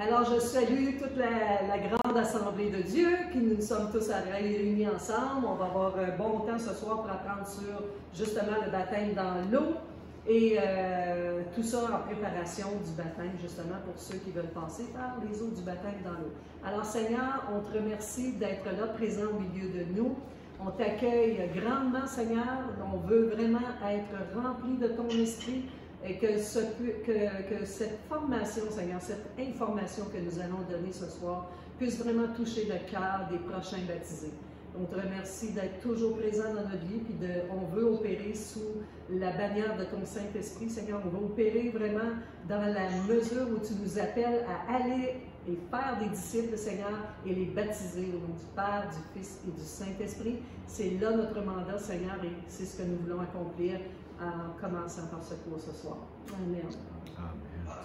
Alors, je salue toute la grande assemblée de Dieu, qui nous sommes tous réunis ensemble. On va avoir un bon temps ce soir pour apprendre sur justement le baptême dans l'eau et tout ça en préparation du baptême, justement pour ceux qui veulent passer par les eaux du baptême dans l'eau. Alors, Seigneur, on te remercie d'être là, présent au milieu de nous. On t'accueille grandement, Seigneur. On veut vraiment être rempli de ton esprit. Et que cette formation, Seigneur, cette information que nous allons donner ce soir puisse vraiment toucher le cœur des prochains baptisés. On te remercie d'être toujours présent dans notre vie, puis on veut opérer sous la bannière de ton Saint-Esprit, Seigneur. On veut opérer vraiment dans la mesure où tu nous appelles à aller et faire des disciples, Seigneur, et les baptiser au nom du Père, du Fils et du Saint-Esprit. C'est là notre mandat, Seigneur, et c'est ce que nous voulons accomplir en commençant par ce cours ce soir. Amen. Amen.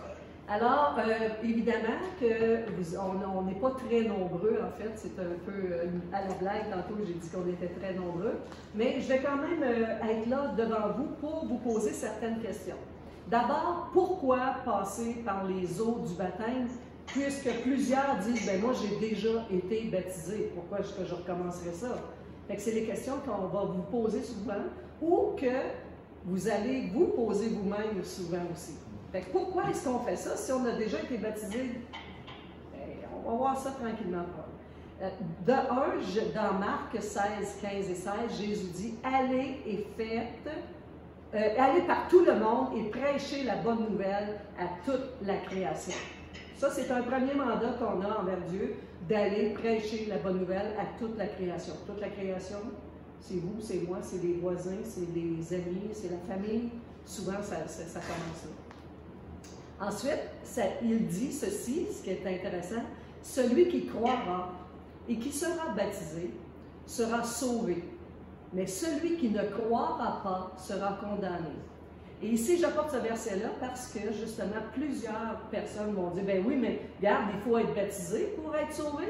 Alors, évidemment qu'on n'est pas très nombreux, en fait, c'est un peu à la blague, tantôt j'ai dit qu'on était très nombreux, mais je vais quand même être là devant vous pour vous poser certaines questions. D'abord, pourquoi passer par les eaux du baptême, puisque plusieurs disent, ben moi j'ai déjà été baptisé, pourquoi est-ce que je recommencerais ça? Fait que c'est les questions qu'on va vous poser souvent, ou que vous allez vous poser vous-même souvent aussi. Fait que pourquoi est-ce qu'on fait ça si on a déjà été baptisé? On va voir ça tranquillement. De un, dans Marc 16, 15 et 16, Jésus dit « Allez et faites, allez par tout le monde et prêchez la bonne nouvelle à toute la création. » Ça, c'est un premier mandat qu'on a envers Dieu, d'aller prêcher la bonne nouvelle à toute la création. Toute la création, c'est vous, c'est moi, c'est les voisins, c'est les amis, c'est la famille. Souvent, ça commence là. Ensuite, il dit ceci, ce qui est intéressant, « Celui qui croira et qui sera baptisé sera sauvé, mais celui qui ne croira pas sera condamné. » Et ici, j'apporte ce verset-là parce que, justement, plusieurs personnes m'ont dit « Ben oui, mais regarde, il faut être baptisé pour être sauvé. »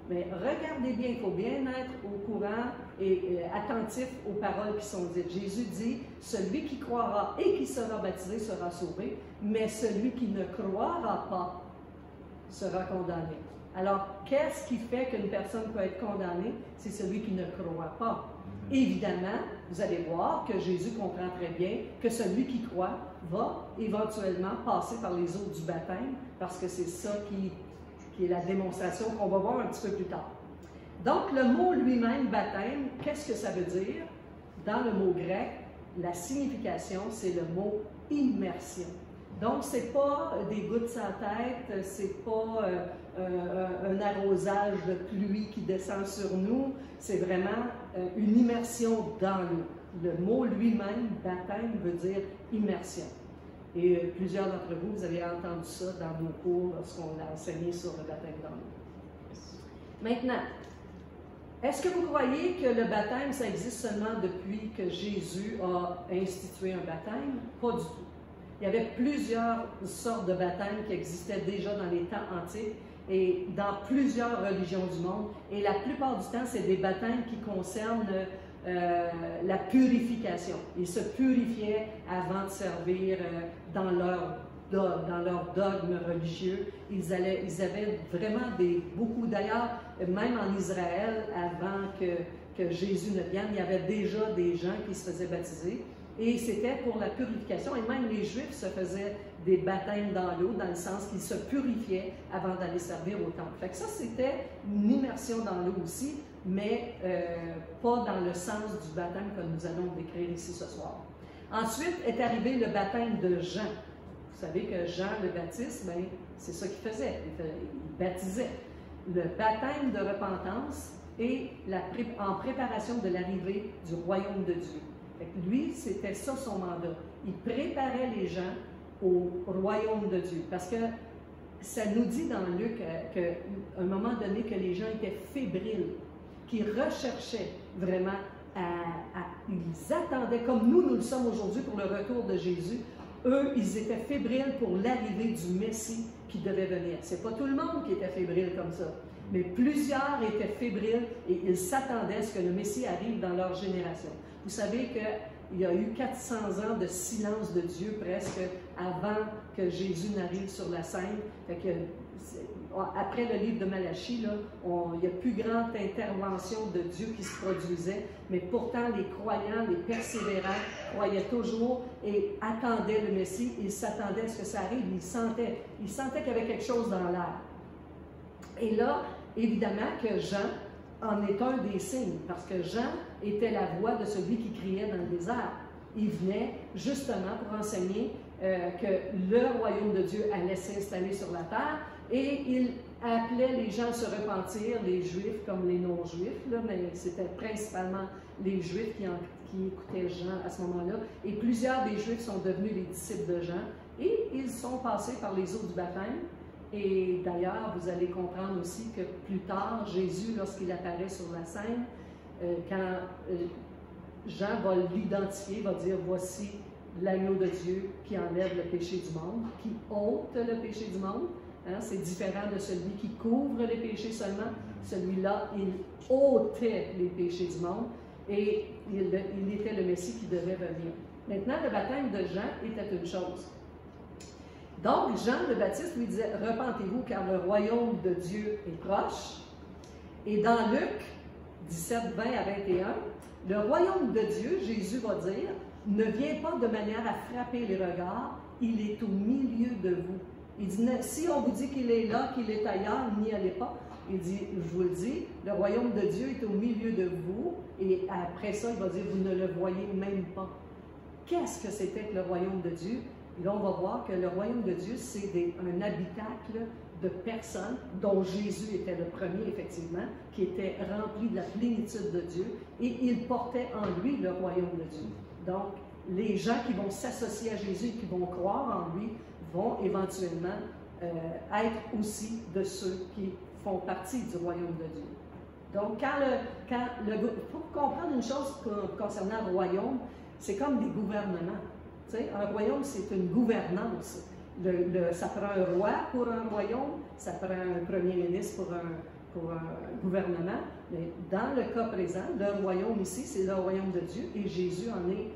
Mais regardez bien, il faut bien être au courant et attentif aux paroles qui sont dites. Jésus dit, celui qui croira et qui sera baptisé sera sauvé, mais celui qui ne croira pas sera condamné. Alors, qu'est-ce qui fait qu'une personne peut être condamnée? C'est celui qui ne croit pas. Évidemment, vous allez voir que Jésus comprend très bien que celui qui croit va éventuellement passer par les eaux du baptême, parce que c'est ça qui est la démonstration qu'on va voir un petit peu plus tard. Donc, le mot lui-même, baptême, qu'est-ce que ça veut dire? Dans le mot grec, la signification, c'est le mot immersion. Donc, ce n'est pas des gouttes sur la tête, ce n'est pas un arrosage de pluie qui descend sur nous, c'est vraiment une immersion dans l'eau. Le mot lui-même, baptême, veut dire immersion. Et plusieurs d'entre vous, vous avez entendu ça dans nos cours lorsqu'on a enseigné sur le baptême dans l'eau. Maintenant, est-ce que vous croyez que le baptême, ça existe seulement depuis que Jésus a institué un baptême? Pas du tout. Il y avait plusieurs sortes de baptêmes qui existaient déjà dans les temps antiques et dans plusieurs religions du monde. Et la plupart du temps, c'est des baptêmes qui concernent la purification. Ils se purifiaient avant de servir dans leur dogme religieux. Ils avaient vraiment beaucoup. D'ailleurs, même en Israël, avant que Jésus ne vienne, il y avait déjà des gens qui se faisaient baptiser. Et c'était pour la purification. Et même les Juifs se faisaient des baptêmes dans l'eau, dans le sens qu'ils se purifiaient avant d'aller servir au temple. Fait que ça, c'était une immersion dans l'eau aussi, mais pas dans le sens du baptême que nous allons décrire ici ce soir. Ensuite est arrivé le baptême de Jean. Vous savez que Jean le Baptiste, ben, c'est ça qu'il faisait. Il baptisait. Le baptême de repentance et en préparation de l'arrivée du royaume de Dieu. Fait que lui, c'était ça son mandat. Il préparait les gens au royaume de Dieu. Parce que ça nous dit dans Luc qu'à un moment donné, que les gens étaient fébriles, qu'ils recherchaient vraiment ils attendaient, comme nous le sommes aujourd'hui pour le retour de Jésus. Eux, ils étaient fébriles pour l'arrivée du Messie qui devait venir. C'est pas tout le monde qui était fébrile comme ça, mais plusieurs étaient fébriles et ils s'attendaient à ce que le Messie arrive dans leur génération. Vous savez qu'il y a eu 400 ans de silence de Dieu presque avant que Jésus n'arrive sur la scène. Fait que après le livre de Malachie, là, il y a plus grande intervention de Dieu qui se produisait, mais pourtant les croyants, les persévérants, croyaient toujours et attendaient le Messie. Ils s'attendaient à ce que ça arrive. Ils sentaient qu'il y avait quelque chose dans l'air. Et là, évidemment que Jean en est un des signes, parce que Jean était la voix de celui qui criait dans le désert. Il venait justement pour enseigner que le royaume de Dieu allait s'installer sur la terre, et il appelait les gens à se repentir, les Juifs comme les non-Juifs, mais c'était principalement les Juifs qui écoutaient Jean à ce moment-là, et plusieurs des Juifs sont devenus les disciples de Jean, et ils sont passés par les eaux du baptême. Et d'ailleurs, vous allez comprendre aussi que plus tard, Jésus, lorsqu'il apparaît sur la scène, quand Jean va l'identifier, va dire, voici l'agneau de Dieu qui enlève le péché du monde, qui ôte le péché du monde. Hein, c'est différent de celui qui couvre les péchés seulement. Celui-là, il ôtait les péchés du monde et il était le Messie qui devait venir. Maintenant, le baptême de Jean était une chose. Donc, Jean le Baptiste lui disait, « Repentez-vous, car le royaume de Dieu est proche. » Et dans Luc 17, 20 à 21, le royaume de Dieu, Jésus va dire, ne vient pas de manière à frapper les regards, il est au milieu de vous. Il dit, si on vous dit qu'il est là, qu'il est ailleurs, n'y allez pas. Il dit, je vous le dis, le royaume de Dieu est au milieu de vous, et après ça, il va dire, vous ne le voyez même pas. Qu'est-ce que c'était que le royaume de Dieu? Et là, on va voir que le royaume de Dieu, c'est un habitacle de personnes, dont Jésus était le premier, effectivement, qui était rempli de la plénitude de Dieu, et il portait en lui le royaume de Dieu. Donc, les gens qui vont s'associer à Jésus, qui vont croire en lui, vont éventuellement être aussi de ceux qui font partie du royaume de Dieu. Donc, pour comprendre une chose concernant le royaume, c'est comme des gouvernements. Tu sais, un royaume, c'est une gouvernance. Ça prend un roi pour un royaume, ça prend un premier ministre pour un gouvernement, mais dans le cas présent, le royaume ici, c'est le royaume de Dieu, et Jésus en est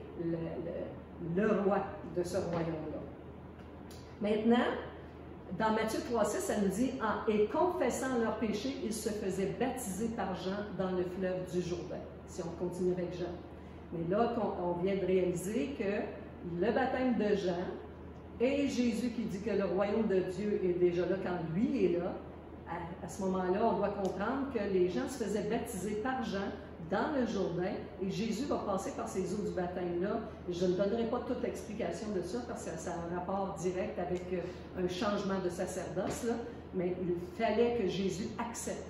le roi de ce royaume-là. Maintenant, dans Matthieu 3,6, ça nous dit, et confessant leurs péchés, ils se faisaient baptiser par Jean dans le fleuve du Jourdain, si on continue avec Jean. Mais là, on vient de réaliser que le baptême de Jean et Jésus qui dit que le royaume de Dieu est déjà là quand lui est là, à ce moment-là, on doit comprendre que les gens se faisaient baptiser par Jean dans le Jourdain, et Jésus va passer par ces eaux du baptême-là. Je ne donnerai pas toute l'explication de ça, parce que ça a un rapport direct avec un changement de sacerdoce, là, mais il fallait que Jésus accepte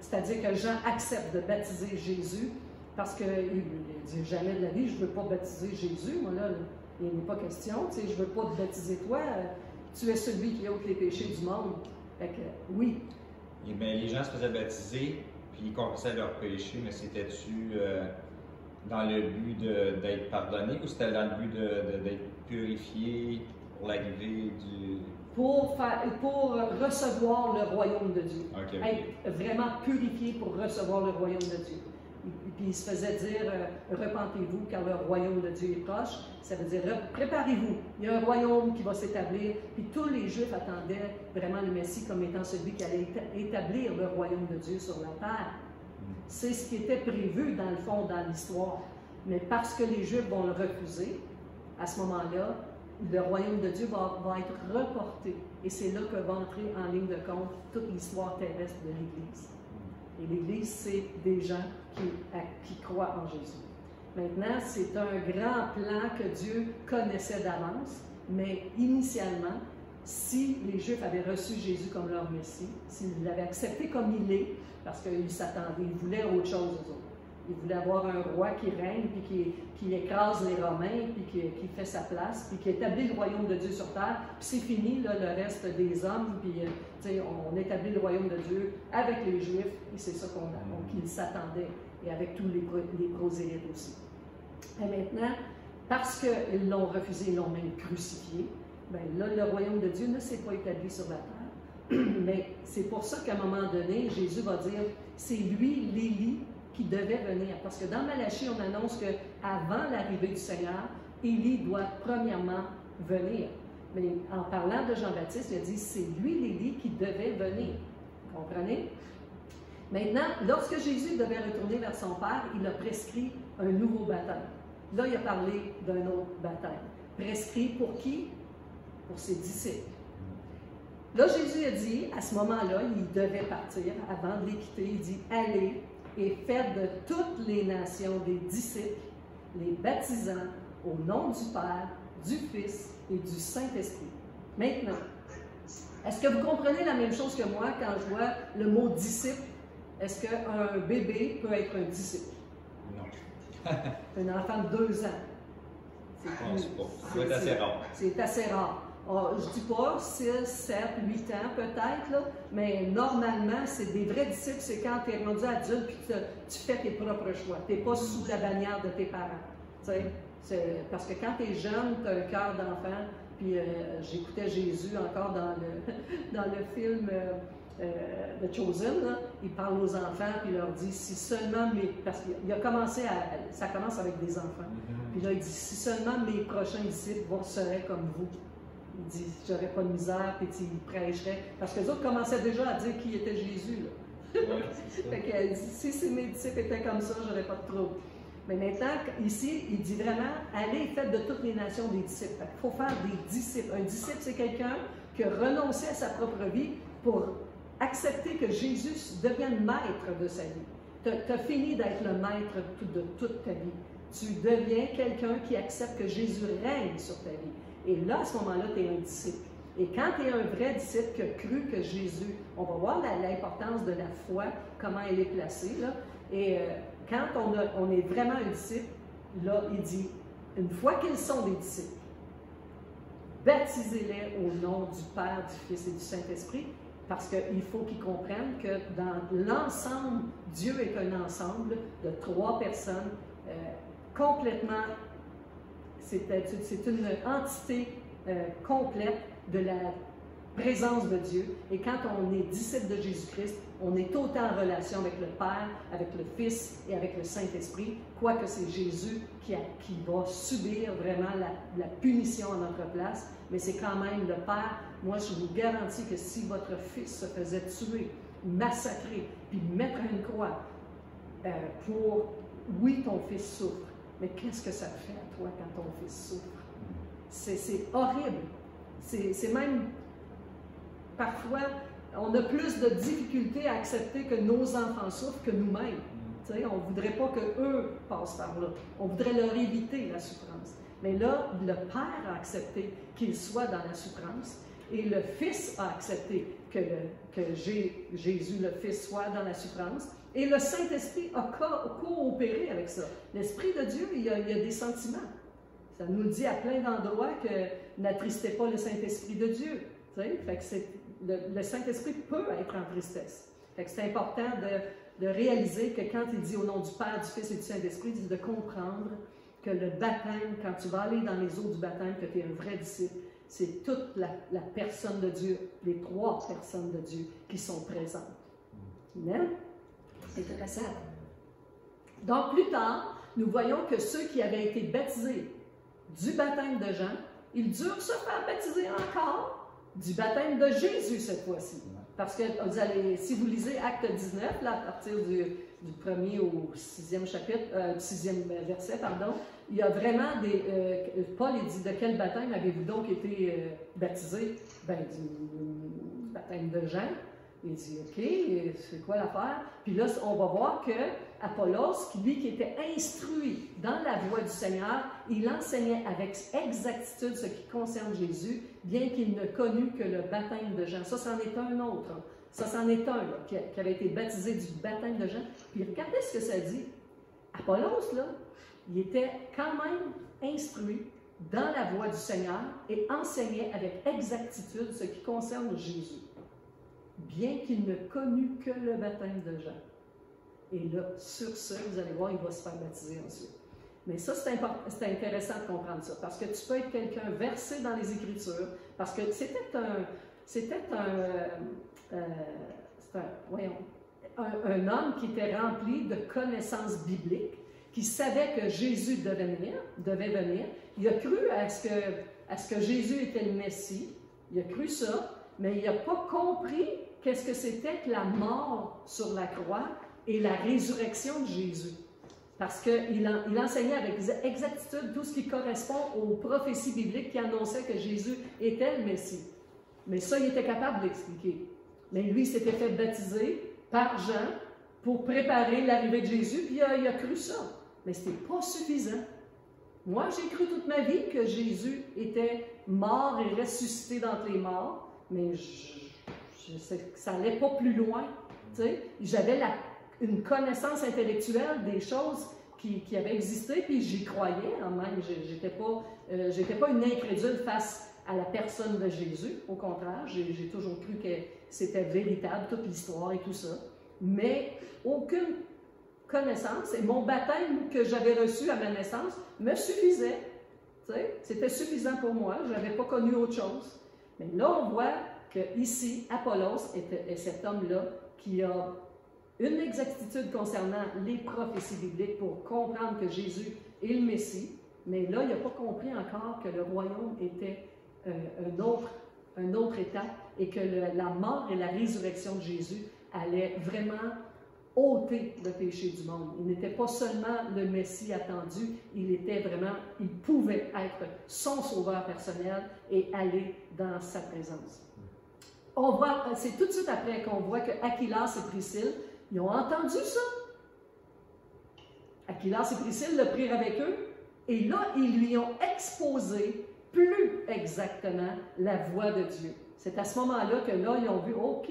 c'est-à-dire que Jean accepte de baptiser Jésus, parce qu'il ne dit jamais de la vie, je ne veux pas baptiser Jésus, moi là, il n'est pas question, tu sais, je ne veux pas te baptiser toi, tu es celui qui ôte les péchés du monde. Fait que, oui. Et bien, les gens se faisaient baptiser, puis ils confessaient leurs péchés, mais c'était-tu dans le but d'être pardonné, ou c'était dans le but d'être purifié pour l'arrivée du... Pour recevoir le royaume de Dieu. Okay. Être vraiment purifié pour recevoir le royaume de Dieu. Puis il se faisait dire, repentez-vous car le royaume de Dieu est proche. Ça veut dire, préparez-vous. Il y a un royaume qui va s'établir. Puis tous les Juifs attendaient vraiment le Messie comme étant celui qui allait établir le royaume de Dieu sur la terre. C'est ce qui était prévu dans le fond, dans l'histoire. Mais parce que les Juifs vont le refuser, à ce moment-là, le royaume de Dieu va être reporté. Et c'est là que va entrer en ligne de compte toute l'histoire terrestre de l'Église. Et l'Église, c'est des gens qui croient en Jésus. Maintenant, c'est un grand plan que Dieu connaissait d'avance, mais initialement, si les Juifs avaient reçu Jésus comme leur Messie, s'ils l'avaient accepté comme il est, parce qu'ils s'attendaient, ils voulaient autre chose aux autres. Ils voulaient avoir un roi qui règne, puis qui écrase les Romains, puis qui fait sa place, puis qui établit le royaume de Dieu sur terre. Puis c'est fini, là, le reste des hommes, puis on établit le royaume de Dieu avec les Juifs, et c'est ça qu'ils s'attendaient, et avec tous les prosélytes aussi. Et maintenant, parce qu'ils l'ont refusé, ils l'ont même crucifié, bien là, le royaume de Dieu ne s'est pas établi sur la terre. Mais c'est pour ça qu'à un moment donné, Jésus va dire, c'est lui, l'Élie, qui devait venir. Parce que dans Malachie, on annonce qu'avant l'arrivée du Seigneur, Élie doit premièrement venir. Mais en parlant de Jean-Baptiste, il a dit, c'est lui, l'Élie, qui devait venir. Vous comprenez? Maintenant, lorsque Jésus devait retourner vers son Père, il a prescrit un nouveau baptême. Là, il a parlé d'un autre baptême. Prescrit pour qui? Pour ses disciples. Là, Jésus a dit, à ce moment-là, il devait partir, avant de les quitter, il dit, allez et faites de toutes les nations des disciples, les baptisant au nom du Père, du Fils et du Saint-Esprit. Maintenant, est-ce que vous comprenez la même chose que moi quand je vois le mot disciple? Est-ce qu'un bébé peut être un disciple? Non. Un enfant de 2 ans. C'est assez rare. C'est assez rare. Je ne dis pas 6, 7, 8 ans peut-être, là, mais normalement, c'est des vrais disciples, c'est quand tu es rendu adulte et tu fais tes propres choix. Tu n'es pas sous la bannière de tes parents. Parce que quand tu es jeune, tu as un cœur d'enfant. Puis j'écoutais Jésus encore dans le film The Chosen. Là, il parle aux enfants puis il leur dit si seulement parce qu'il a commencé ça commence avec des enfants. Puis là il dit si seulement mes prochains disciples seraient comme vous. Il dit j'aurais pas de misère puis il prêcherait parce que les autres commençaient déjà à dire qui était Jésus. Là. Ouais, fait qu'elle dit si mes disciples étaient comme ça, j'aurais pas de trouble. Mais maintenant, ici, il dit vraiment, allez, faites de toutes les nations des disciples. Il faut faire des disciples. Un disciple, c'est quelqu'un qui a renoncé à sa propre vie pour accepter que Jésus devienne maître de sa vie. Tu as fini d'être le maître de toute ta vie. Tu deviens quelqu'un qui accepte que Jésus règne sur ta vie. Et là, à ce moment-là, tu es un disciple. Et quand tu es un vrai disciple qui a cru que Jésus, on va voir l'importance de la foi, comment elle est placée, là, et quand on est vraiment un disciple, là, il dit, une fois qu'ils sont des disciples, baptisez-les au nom du Père, du Fils et du Saint-Esprit, parce qu'il faut qu'ils comprennent que dans l'ensemble, Dieu est un ensemble de 3 personnes complètement, c'est une entité complète de la présence de Dieu. Et quand on est disciple de Jésus-Christ, on est autant en relation avec le Père, avec le Fils et avec le Saint-Esprit, quoique c'est Jésus qui va subir vraiment la punition à notre place, mais c'est quand même le Père. Moi, je vous garantis que si votre fils se faisait tuer, massacrer, puis mettre à une croix oui, ton fils souffre, mais qu'est-ce que ça fait à toi quand ton fils souffre? C'est horrible. C'est même... Parfois, on a plus de difficultés à accepter que nos enfants souffrent que nous-mêmes. On ne voudrait pas qu'eux passent par là. On voudrait leur éviter la souffrance. Mais là, le Père a accepté qu'il soit dans la souffrance et le Fils a accepté que Jésus, le Fils, soit dans la souffrance. Et le Saint-Esprit a coopéré avec ça. L'Esprit de Dieu, il y a des sentiments. Ça nous dit à plein d'endroits que n'attristez pas le Saint-Esprit de Dieu. Fait que le Saint-Esprit peut être en tristesse. C'est important de réaliser que quand il dit au nom du Père, du Fils et du Saint-Esprit, il dit de comprendre que le baptême, quand tu vas aller dans les eaux du baptême, que tu es un vrai disciple, c'est toute la personne de Dieu, les 3 personnes de Dieu qui sont présentes. Amen? C'est intéressant. Donc, plus tard, nous voyons que ceux qui avaient été baptisés du baptême de Jean, ils durent se faire baptiser encore du baptême de Jésus cette fois-ci. Parce que vous allez, si vous lisez Acte 19, là, à partir du 1er au 6e chapitre, 6e verset, pardon, il y a vraiment Paul dit de quel baptême avez-vous donc été baptisé? Ben, du baptême de Jean. Il dit, OK, c'est quoi l'affaire? Puis là, on va voir que Apollos, lui qui était instruit dans la voie du Seigneur, il enseignait avec exactitude ce qui concerne Jésus, bien qu'il ne connût que le baptême de Jean. Ça, c'en est un autre. Hein. Ça, c'en est un là, qui avait été baptisé du baptême de Jean. Puis regardez ce que ça dit. Apollos, là, il était quand même instruit dans la voie du Seigneur et enseignait avec exactitude ce qui concerne Jésus, bien qu'il ne connût que le baptême de Jean. Et là, sur ce, vous allez voir, il va se faire baptiser ensuite. Mais ça, c'est intéressant de comprendre ça, parce que tu peux être quelqu'un versé dans les Écritures, parce que c'était un homme qui était rempli de connaissances bibliques, qui savait que Jésus devait venir. Il a cru à ce que à ce que Jésus était le Messie. Il a cru ça, mais il n'a pas compris qu'est-ce que c'était que la mort sur la croix et la résurrection de Jésus. Parce qu'il enseignait avec exactitude tout ce qui correspond aux prophéties bibliques qui annonçaient que Jésus était le Messie. Mais ça, il était capable de l'expliquer. Mais lui, il s'était fait baptiser par Jean pour préparer l'arrivée de Jésus, puis il a cru ça. Mais ce n'était pas suffisant. Moi, j'ai cru toute ma vie que Jésus était mort et ressuscité d'entre les morts, mais ça n'allait pas plus loin. J'avais une connaissance intellectuelle des choses qui avaient existé, puis j'y croyais en même. Je n'étais pas une incrédule face à la personne de Jésus. Au contraire, j'ai toujours cru que c'était véritable, toute l'histoire et tout ça. Mais aucune connaissance, et mon baptême que j'avais reçu à ma naissance me suffisait. C'était suffisant pour moi, je n'avais pas connu autre chose. Mais là, on voit que ici, Apollos est cet homme-là qui a une exactitude concernant les prophéties bibliques pour comprendre que Jésus est le Messie, mais là, il n'a pas compris encore que le royaume était une autre étape et que la mort et la résurrection de Jésus allaient vraiment ôter le péché du monde. Il n'était pas seulement le Messie attendu, il pouvait être son sauveur personnel et aller dans sa présence. C'est tout de suite après qu'on voit que Aquilas et Priscille, ils ont entendu ça. Aquilas et Priscille le prirent avec eux, et là, ils lui ont exposé plus exactement la voix de Dieu. C'est à ce moment-là que là, ils ont vu, OK.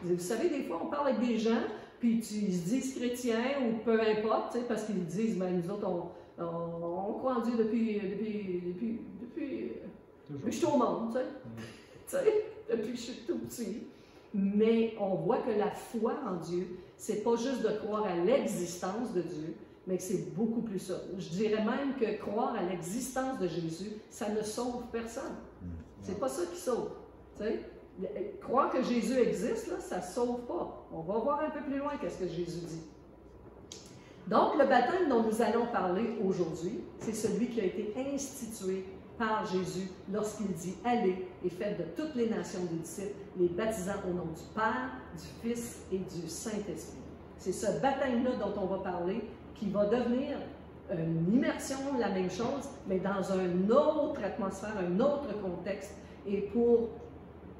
Vous savez, des fois, on parle avec des gens, puis ils se disent chrétiens ou peu importe, parce qu'ils disent, ben, nous autres, on croit en Dieu depuis je suis au monde, depuis que je suis tout petit. Mais on voit que la foi en Dieu, c'est pas juste de croire à l'existence de Dieu, mais que c'est beaucoup plus ça. Je dirais même que croire à l'existence de Jésus, ça ne sauve personne. C'est pas ça qui sauve. T'sais? Croire que Jésus existe, là, ça ne sauve pas. On va voir un peu plus loin qu'est-ce que Jésus dit. Donc, le baptême dont nous allons parler aujourd'hui, c'est celui qui a été institué par Jésus lorsqu'il dit « Allez et faites de toutes les nations des disciples, les baptisant au nom du Père, du Fils et du Saint-Esprit. » C'est ce baptême-là dont on va parler qui va devenir une immersion, la même chose, mais dans une autre atmosphère, un autre contexte, et pour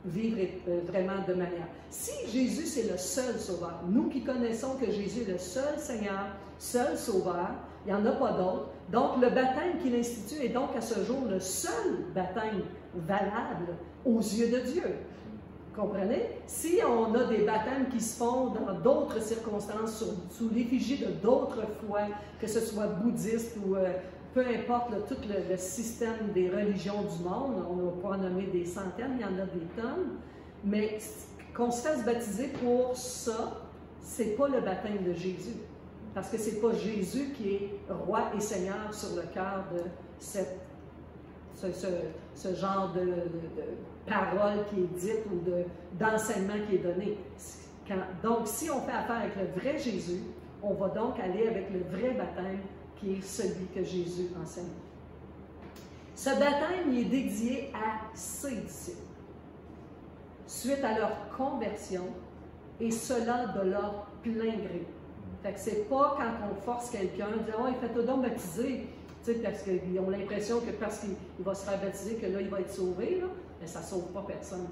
vivre vraiment de manière. Si Jésus, c'est le seul sauveur, nous qui connaissons que Jésus est le seul Seigneur, seul sauveur, il n'y en a pas d'autre. Donc, le baptême qu'il institue est donc à ce jour le seul baptême valable aux yeux de Dieu. Comprenez? Si on a des baptêmes qui se font dans d'autres circonstances, sous l'effigie de d'autres foi, que ce soit bouddhiste ou peu importe tout le système des religions du monde, on ne va pas en nommer des centaines, il y en a des tonnes, mais qu'on se fasse baptiser pour ça, c'est pas le baptême de Jésus. Parce que c'est pas Jésus qui est roi et seigneur sur le cœur de ce genre de parole qui est dite ou d'enseignement qui est donné. Donc, si on fait affaire avec le vrai Jésus, on va donc aller avec le vrai baptême qui est celui que Jésus enseigne. Ce baptême il est dédié à ses disciples, suite à leur conversion, et cela de leur plein gré. Fait que c'est pas quand on force quelqu'un, dire « Oh, il fait donc baptiser », parce qu'ils ont l'impression que parce qu'il va se faire baptiser, que là, il va être sauvé, là. Mais ça ne sauve pas personne.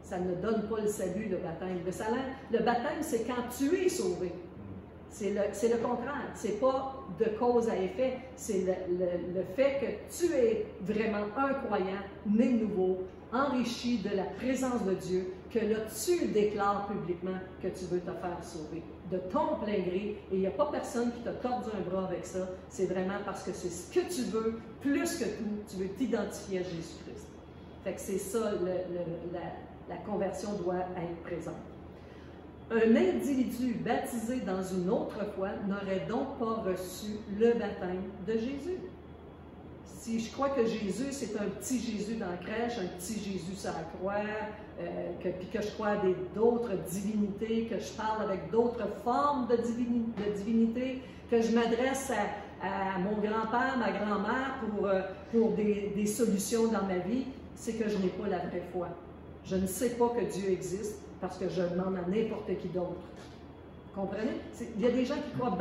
Ça ne donne pas le salut, le baptême. Le baptême, c'est quand tu es sauvé. C'est le contraire. C'est pas de cause à effet. C'est le fait que tu es vraiment un croyant, né nouveau, enrichi de la présence de Dieu, que là, tu déclares publiquement que tu veux te faire sauver. De ton plein gré, et il n'y a pas personne qui t'a tordu un bras avec ça. C'est vraiment parce que c'est ce que tu veux, plus que tout, tu veux t'identifier à Jésus-Christ. Fait que c'est ça, la conversion doit être présente. Un individu baptisé dans une autre foi n'aurait donc pas reçu le baptême de Jésus. Si je crois que Jésus, c'est un petit Jésus dans la crèche, un petit Jésus sur la croix, puis que je crois à d'autres divinités, que je parle avec d'autres formes de divinité, que je m'adresse à mon grand-père, ma grand-mère pour des solutions dans ma vie, c'est que je n'ai pas la vraie foi. Je ne sais pas que Dieu existe parce que je demande à n'importe qui d'autre. Comprenez? Il y a des gens qui croient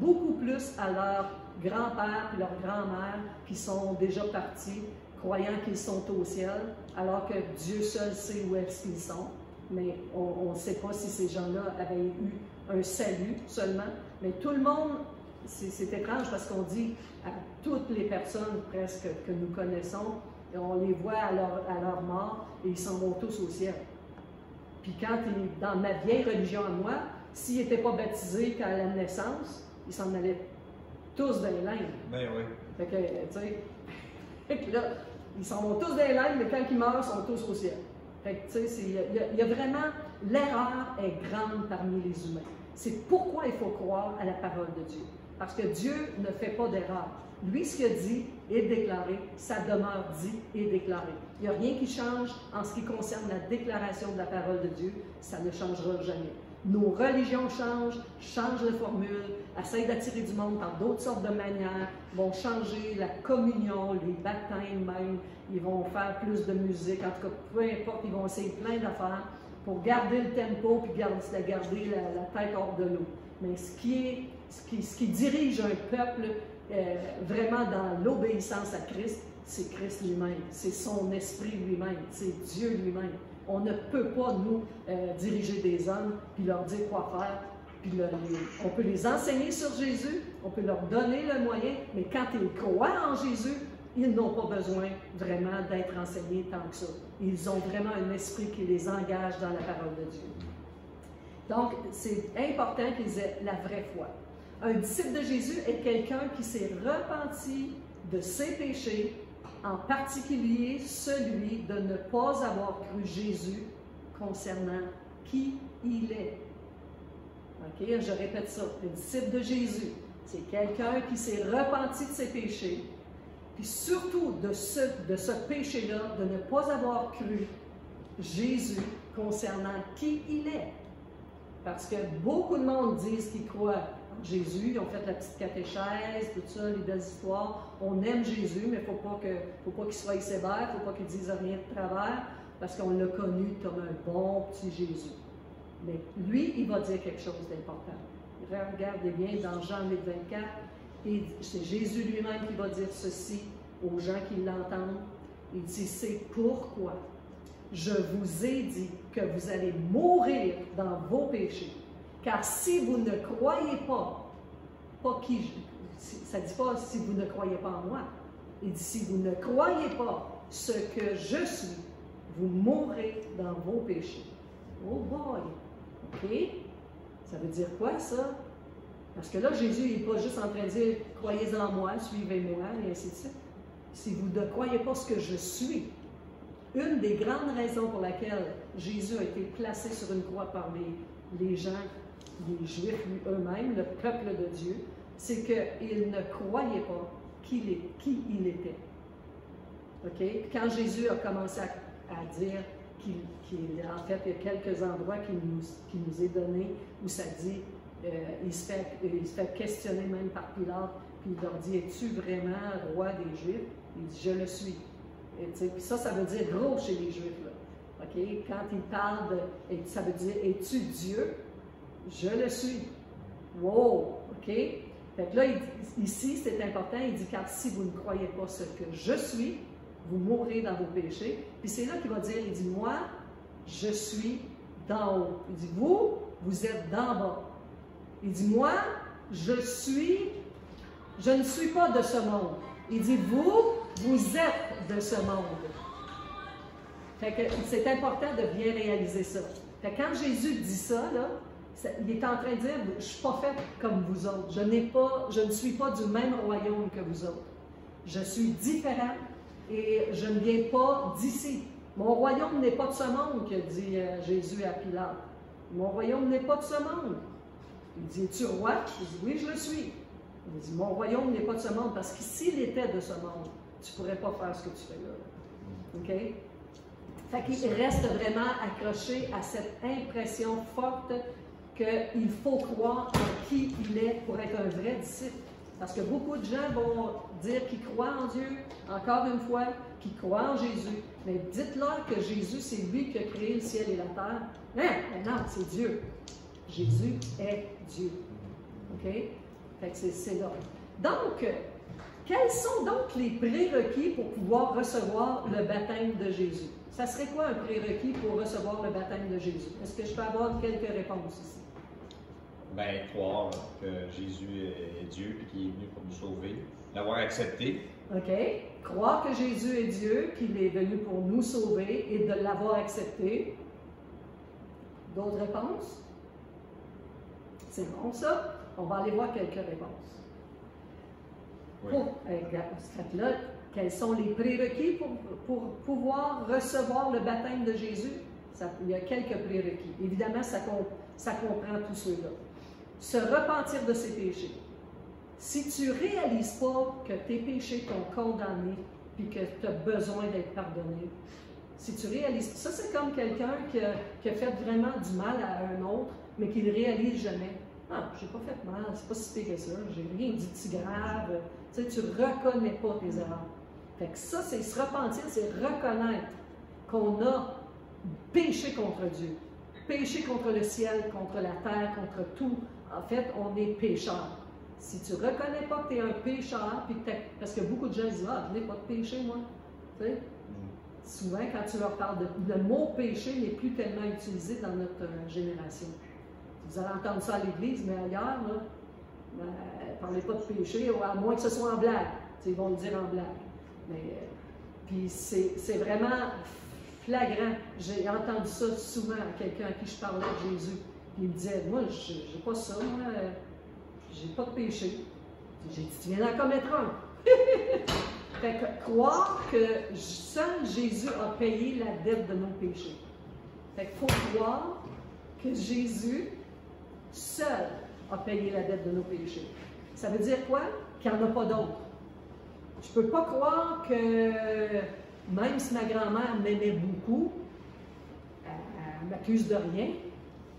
beaucoup plus à leur grand-père et leur grand-mère qui sont déjà partis, croyant qu'ils sont au ciel, alors que Dieu seul sait où est-ce qu'ils sont. Mais on ne sait pas si ces gens-là avaient eu un salut seulement. Mais tout le monde, c'est étrange parce qu'on dit à toutes les personnes presque que nous connaissons, on les voit à leur mort et ils s'en vont tous au ciel. Puis quand dans ma vieille religion à moi, s'ils n'étaient pas baptisés qu'à la naissance, ils s'en allaient tous dans les lignes. Ben oui. Fait que, tu sais, là, ils s'en vont tous dans les lignes, mais quand ils meurent, ils sont tous au ciel. Fait que, tu sais, il y a vraiment, l'erreur est grande parmi les humains. C'est pourquoi il faut croire à la parole de Dieu. Parce que Dieu ne fait pas d'erreur. Lui, ce qu'il a dit est déclaré, sa demeure dit est déclarée. Il n'y a rien qui change en ce qui concerne la déclaration de la parole de Dieu, ça ne changera jamais. Nos religions changent de formule, essayent d'attirer du monde par d'autres sortes de manières, vont changer la communion, les baptêmes même, ils vont faire plus de musique, en tout cas, peu importe, ils vont essayer plein d'affaires pour garder le tempo puis garder la tête hors de l'eau. Mais ce qui dirige un peuple vraiment dans l'obéissance à Christ, c'est Christ lui-même, c'est son esprit lui-même, c'est Dieu lui-même. On ne peut pas, nous, diriger des hommes puis leur dire quoi faire. Puis on peut les enseigner sur Jésus, on peut leur donner le moyen, mais quand ils croient en Jésus, ils n'ont pas besoin vraiment d'être enseignés tant que ça. Ils ont vraiment un esprit qui les engage dans la parole de Dieu. Donc, c'est important qu'ils aient la vraie foi. Un disciple de Jésus est quelqu'un qui s'est repenti de ses péchés, en particulier celui de ne pas avoir cru Jésus concernant qui il est. OK, je répète ça. Le disciple de Jésus, c'est quelqu'un qui s'est repenti de ses péchés, puis surtout de ce péché-là, de ne pas avoir cru Jésus concernant qui il est. Parce que beaucoup de monde disent qu'ils croient en Jésus, ils ont fait la petite catéchèse, tout ça, les belles histoires. On aime Jésus, mais il ne faut pas qu'il soit sévère, il ne faut pas qu'il dise rien de travers, parce qu'on l'a connu comme un bon petit Jésus. Mais lui, il va dire quelque chose d'important. Regardez bien dans Jean 8, 24, et c'est Jésus lui-même qui va dire ceci aux gens qui l'entendent. Il dit, c'est pourquoi je vous ai dit que vous allez mourir dans vos péchés. Car si vous ne croyez pas ça ne dit pas si vous ne croyez pas en moi. Il dit, si vous ne croyez pas ce que je suis, vous mourrez dans vos péchés. Oh boy! OK? Ça veut dire quoi, ça? Parce que là, Jésus n'est pas juste en train de dire « Croyez en moi, suivez-moi », et ainsi de suite. Si vous ne croyez pas ce que je suis, une des grandes raisons pour laquelle Jésus a été placé sur une croix par les gens, les Juifs eux-mêmes, le peuple de Dieu, c'est qu'ils ne croyaient pas qui il était. OK? Quand Jésus a commencé à dire en fait, il y a quelques endroits qui nous est donné où ça dit, il se fait questionner même par Pilate, puis il leur dit, es-tu vraiment roi des Juifs? Il dit, je le suis. Puis ça veut dire gros chez les Juifs. Là. Okay? Quand il parle ça veut dire, es-tu Dieu? Je le suis. Wow! OK? Fait que là, ici, c'est important, il dit, car si vous ne croyez pas ce que je suis, vous mourrez dans vos péchés. Puis c'est là qu'il va dire, il dit, moi, je suis d'en haut. Il dit, vous êtes d'en bas. Il dit, moi, je ne suis pas de ce monde. Il dit, vous êtes de ce monde. Fait que c'est important de bien réaliser ça. Fait que quand Jésus dit ça, là, il est en train de dire, je ne suis pas fait comme vous autres. Je ne suis pas du même royaume que vous autres. Je suis différent. Et je ne viens pas d'ici. Mon royaume n'est pas de ce monde, que dit Jésus à Pilate. Mon royaume n'est pas de ce monde. Il dit, es-tu roi? Il dit, oui, je le suis. Il dit, mon royaume n'est pas de ce monde, parce que s'il était de ce monde, tu ne pourrais pas faire ce que tu fais là. OK? Fait qu'il reste vraiment accroché à cette impression forte qu'il faut croire en qui il est pour être un vrai disciple. Parce que beaucoup de gens vont dire qu'ils croient en Dieu, encore une fois, qu'ils croient en Jésus. Mais dites-leur que Jésus, c'est lui qui a créé le ciel et la terre. Hein? Non, c'est Dieu. Jésus est Dieu. OK? Fait que c'est là. Donc, quels sont donc les prérequis pour pouvoir recevoir le baptême de Jésus? Ça serait quoi un prérequis pour recevoir le baptême de Jésus? Est-ce que je peux avoir quelques réponses ici? Ben, croire que Jésus est Dieu et qu'il est venu pour nous sauver. L'avoir accepté. OK. Croire que Jésus est Dieu, qu'il est venu pour nous sauver et de l'avoir accepté. D'autres réponses? C'est bon, ça? On va aller voir quelques réponses. Oui. Là, quels sont les prérequis pour pouvoir recevoir le baptême de Jésus? Il y a quelques prérequis. Évidemment, ça comprend tous ceux-là. Se repentir de ses péchés. Si tu ne réalises pas que tes péchés t'ont condamné et que tu as besoin d'être pardonné, si tu réalises, ça c'est comme quelqu'un qui a fait vraiment du mal à un autre, mais qui ne le réalise jamais. Ah, j'ai pas fait mal, c'est pas si pire que ça, j'ai rien dit de si grave. Tu sais, tu ne reconnais pas tes erreurs. Fait que ça, c'est se repentir, c'est reconnaître qu'on a péché contre Dieu, péché contre le ciel, contre la terre, contre tout. En fait, on est pécheurs. Si tu ne reconnais pas que tu es un pécheur, puis parce que beaucoup de gens disent « Ah, je n'ai pas de péché, moi. » Tu sais? Souvent, quand tu leur parles le mot péché n'est plus tellement utilisé dans notre génération. Vous allez entendre ça à l'église, mais ailleurs, ne parlez pas de péché, à moins que ce soit en blague. Ils vont le dire en blague. Mais, puis c'est vraiment flagrant. J'ai entendu ça souvent à quelqu'un à qui je parlais de Jésus. Puis il me disait, moi, j'ai pas ça, moi, j'ai pas de péché. J'ai dit, tu viens d'en commettre un. Fait que croire que seul Jésus a payé la dette de nos péchés. Fait qu'il faut croire que Jésus seul a payé la dette de nos péchés. Ça veut dire quoi? Qu'il n'y en a pas d'autre. Je ne peux pas croire que, même si ma grand-mère m'aimait beaucoup, elle m'accuse de rien,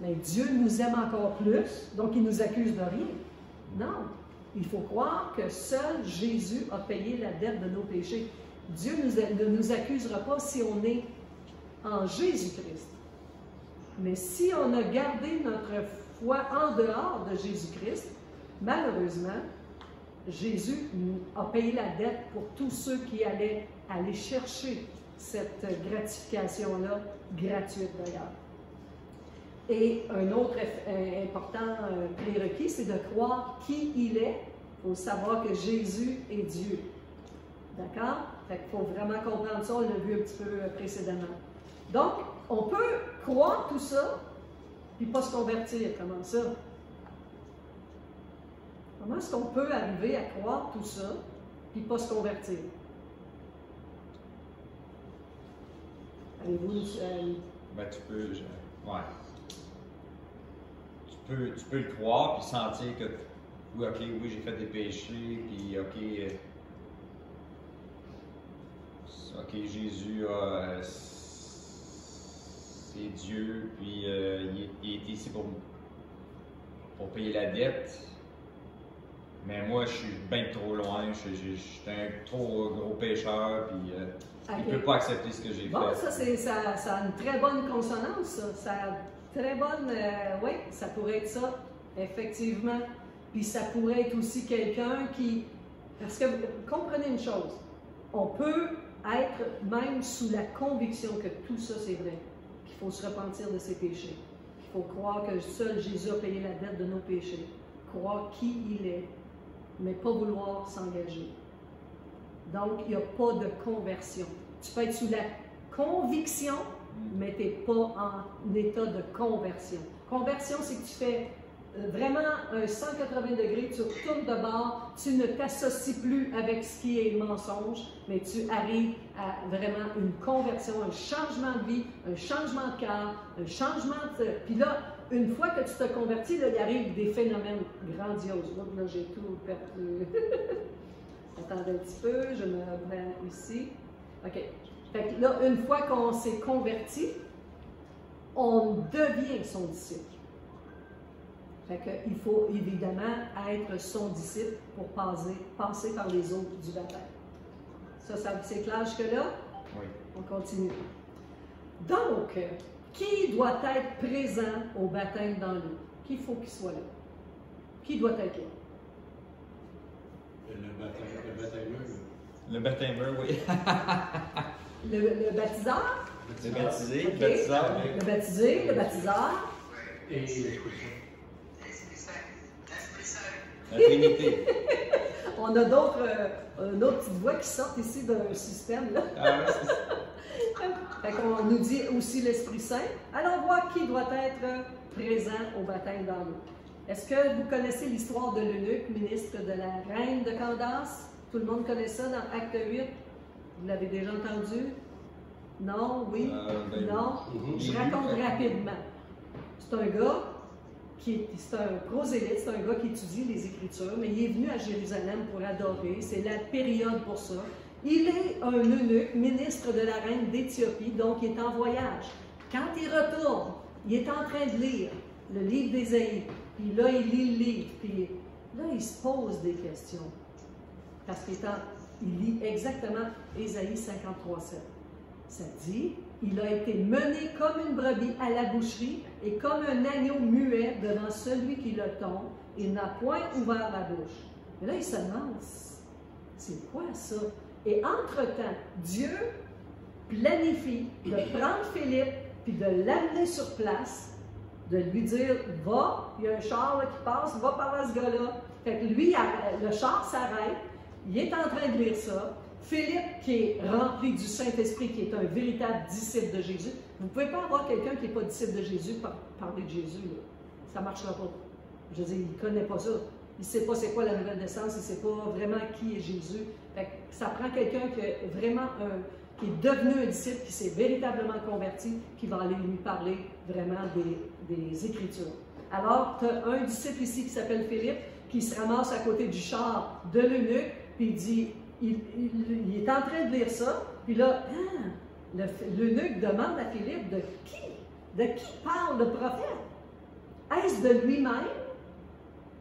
mais Dieu nous aime encore plus, donc il nous accuse de rien. Non. Il faut croire que seul Jésus a payé la dette de nos péchés. Dieu ne nous accusera pas si on est en Jésus-Christ. Mais si on a gardé notre foi en dehors de Jésus-Christ, malheureusement, Jésus a payé la dette pour tous ceux qui allaient aller chercher cette gratification-là, gratuite d'ailleurs. Et un autre important prérequis, c'est de croire qui il est. Il faut savoir que Jésus est Dieu. D'accord? Fait qu'il faut vraiment comprendre ça, on l'a vu un petit peu précédemment. Donc, on peut croire tout ça, puis pas se convertir. Comment ça? Comment est-ce qu'on peut arriver à croire tout ça, puis pas se convertir? Avez-vous Ben, tu peux... Ouais. Tu peux le croire, puis sentir que... Oui, OK, oui, j'ai fait des péchés, puis OK... OK, Jésus a... c'est Dieu, puis il est ici pour payer la dette. Mais moi, je suis bien trop loin, je suis un trop gros pécheur, puis il ne peut pas accepter ce que j'ai fait. Bon, ça a une très bonne consonance, ça a très bonne... oui, ça pourrait être ça, effectivement. Puis ça pourrait être aussi quelqu'un qui... Parce que, comprenez une chose, on peut être même sous la conviction que tout ça c'est vrai, qu'il faut se repentir de ses péchés, qu'il faut croire que seul Jésus a payé la dette de nos péchés, croire qui il est, mais pas vouloir s'engager. Donc, il n'y a pas de conversion. Tu peux être sous la conviction, mais tu n'es pas en état de conversion. Conversion, c'est que tu fais vraiment un 180 degrés, tu retournes de bord, tu ne t'associes plus avec ce qui est mensonge, mais tu arrives à vraiment une conversion, un changement de vie, un changement de cœur, un changement de... Puis là, une fois que tu te convertis, là, il arrive des phénomènes grandioses. Donc là, j'ai tout perdu. Attendez un petit peu, je me remets ici. OK. Fait que là, une fois qu'on s'est converti, on devient son disciple. Fait que, il faut évidemment être son disciple pour passer par les autres du baptême. Ça c'est clair jusque-là? Oui. On continue. Donc, qui doit être présent au baptême dans l'eau? Qui faut qu'il soit là? Qui doit être là? Le baptêmeur. Le baptêmeur, oui. Le baptiseur? Le baptisé, Okay. le baptiseur. Le baptisé, le baptiseur. Et La Trinité. On a d'autres petites voix qui sortent ici d'un système, là. Ah, ouais, c'est ça. Fait qu'on nous dit aussi l'Esprit Saint. Alors, on voit qui doit être présent au baptême dans l'eau. Est-ce que vous connaissez l'histoire de l'eunuque, ministre de la reine de Candace? Tout le monde connaît ça dans Acte 8? Vous l'avez déjà entendu? Non? Oui? Non? Je raconte rapidement. C'est un gars c'est un prosélyte, c'est un gars qui étudie les Écritures, mais il est venu à Jérusalem pour adorer. C'est la période pour ça. Il est un eunuque, ministre de la reine d'Éthiopie, donc il est en voyage. Quand il retourne, il est en train de lire le livre d'Ésaïe. Puis là, il lit le livre. Puis là, il se pose des questions. Parce qu'il lit exactement Ésaïe 53:7. Ça dit, il a été mené comme une brebis à la boucherie et comme un agneau muet devant celui qui le tombe. Il n'a point ouvert la bouche. Mais là, il se demande, c'est quoi ça? Et entre-temps, Dieu planifie de prendre Philippe puis de l'amener sur place, de lui dire, va, il y a un char là, qui passe, va par là ce gars-là. Fait que lui, le char s'arrête, il est en train de lire ça. Philippe, qui est rempli du Saint-Esprit, qui est un véritable disciple de Jésus, vous ne pouvez pas avoir quelqu'un qui n'est pas disciple de Jésus parler de Jésus. Là. Ça ne marchera pas. Je veux dire, il ne connaît pas ça. Il ne sait pas c'est quoi la nouvelle naissance, il ne sait pas vraiment qui est Jésus. Fait que ça prend quelqu'un qui est vraiment qui est devenu un disciple, qui s'est véritablement converti, qui va aller lui parler vraiment des Écritures. Alors, tu as un disciple ici qui s'appelle Philippe, qui se ramasse à côté du char de l'eunuque, puis il dit, il est en train de lire ça, puis là, l'eunuque demande à Philippe de qui parle le prophète? Est-ce de lui-même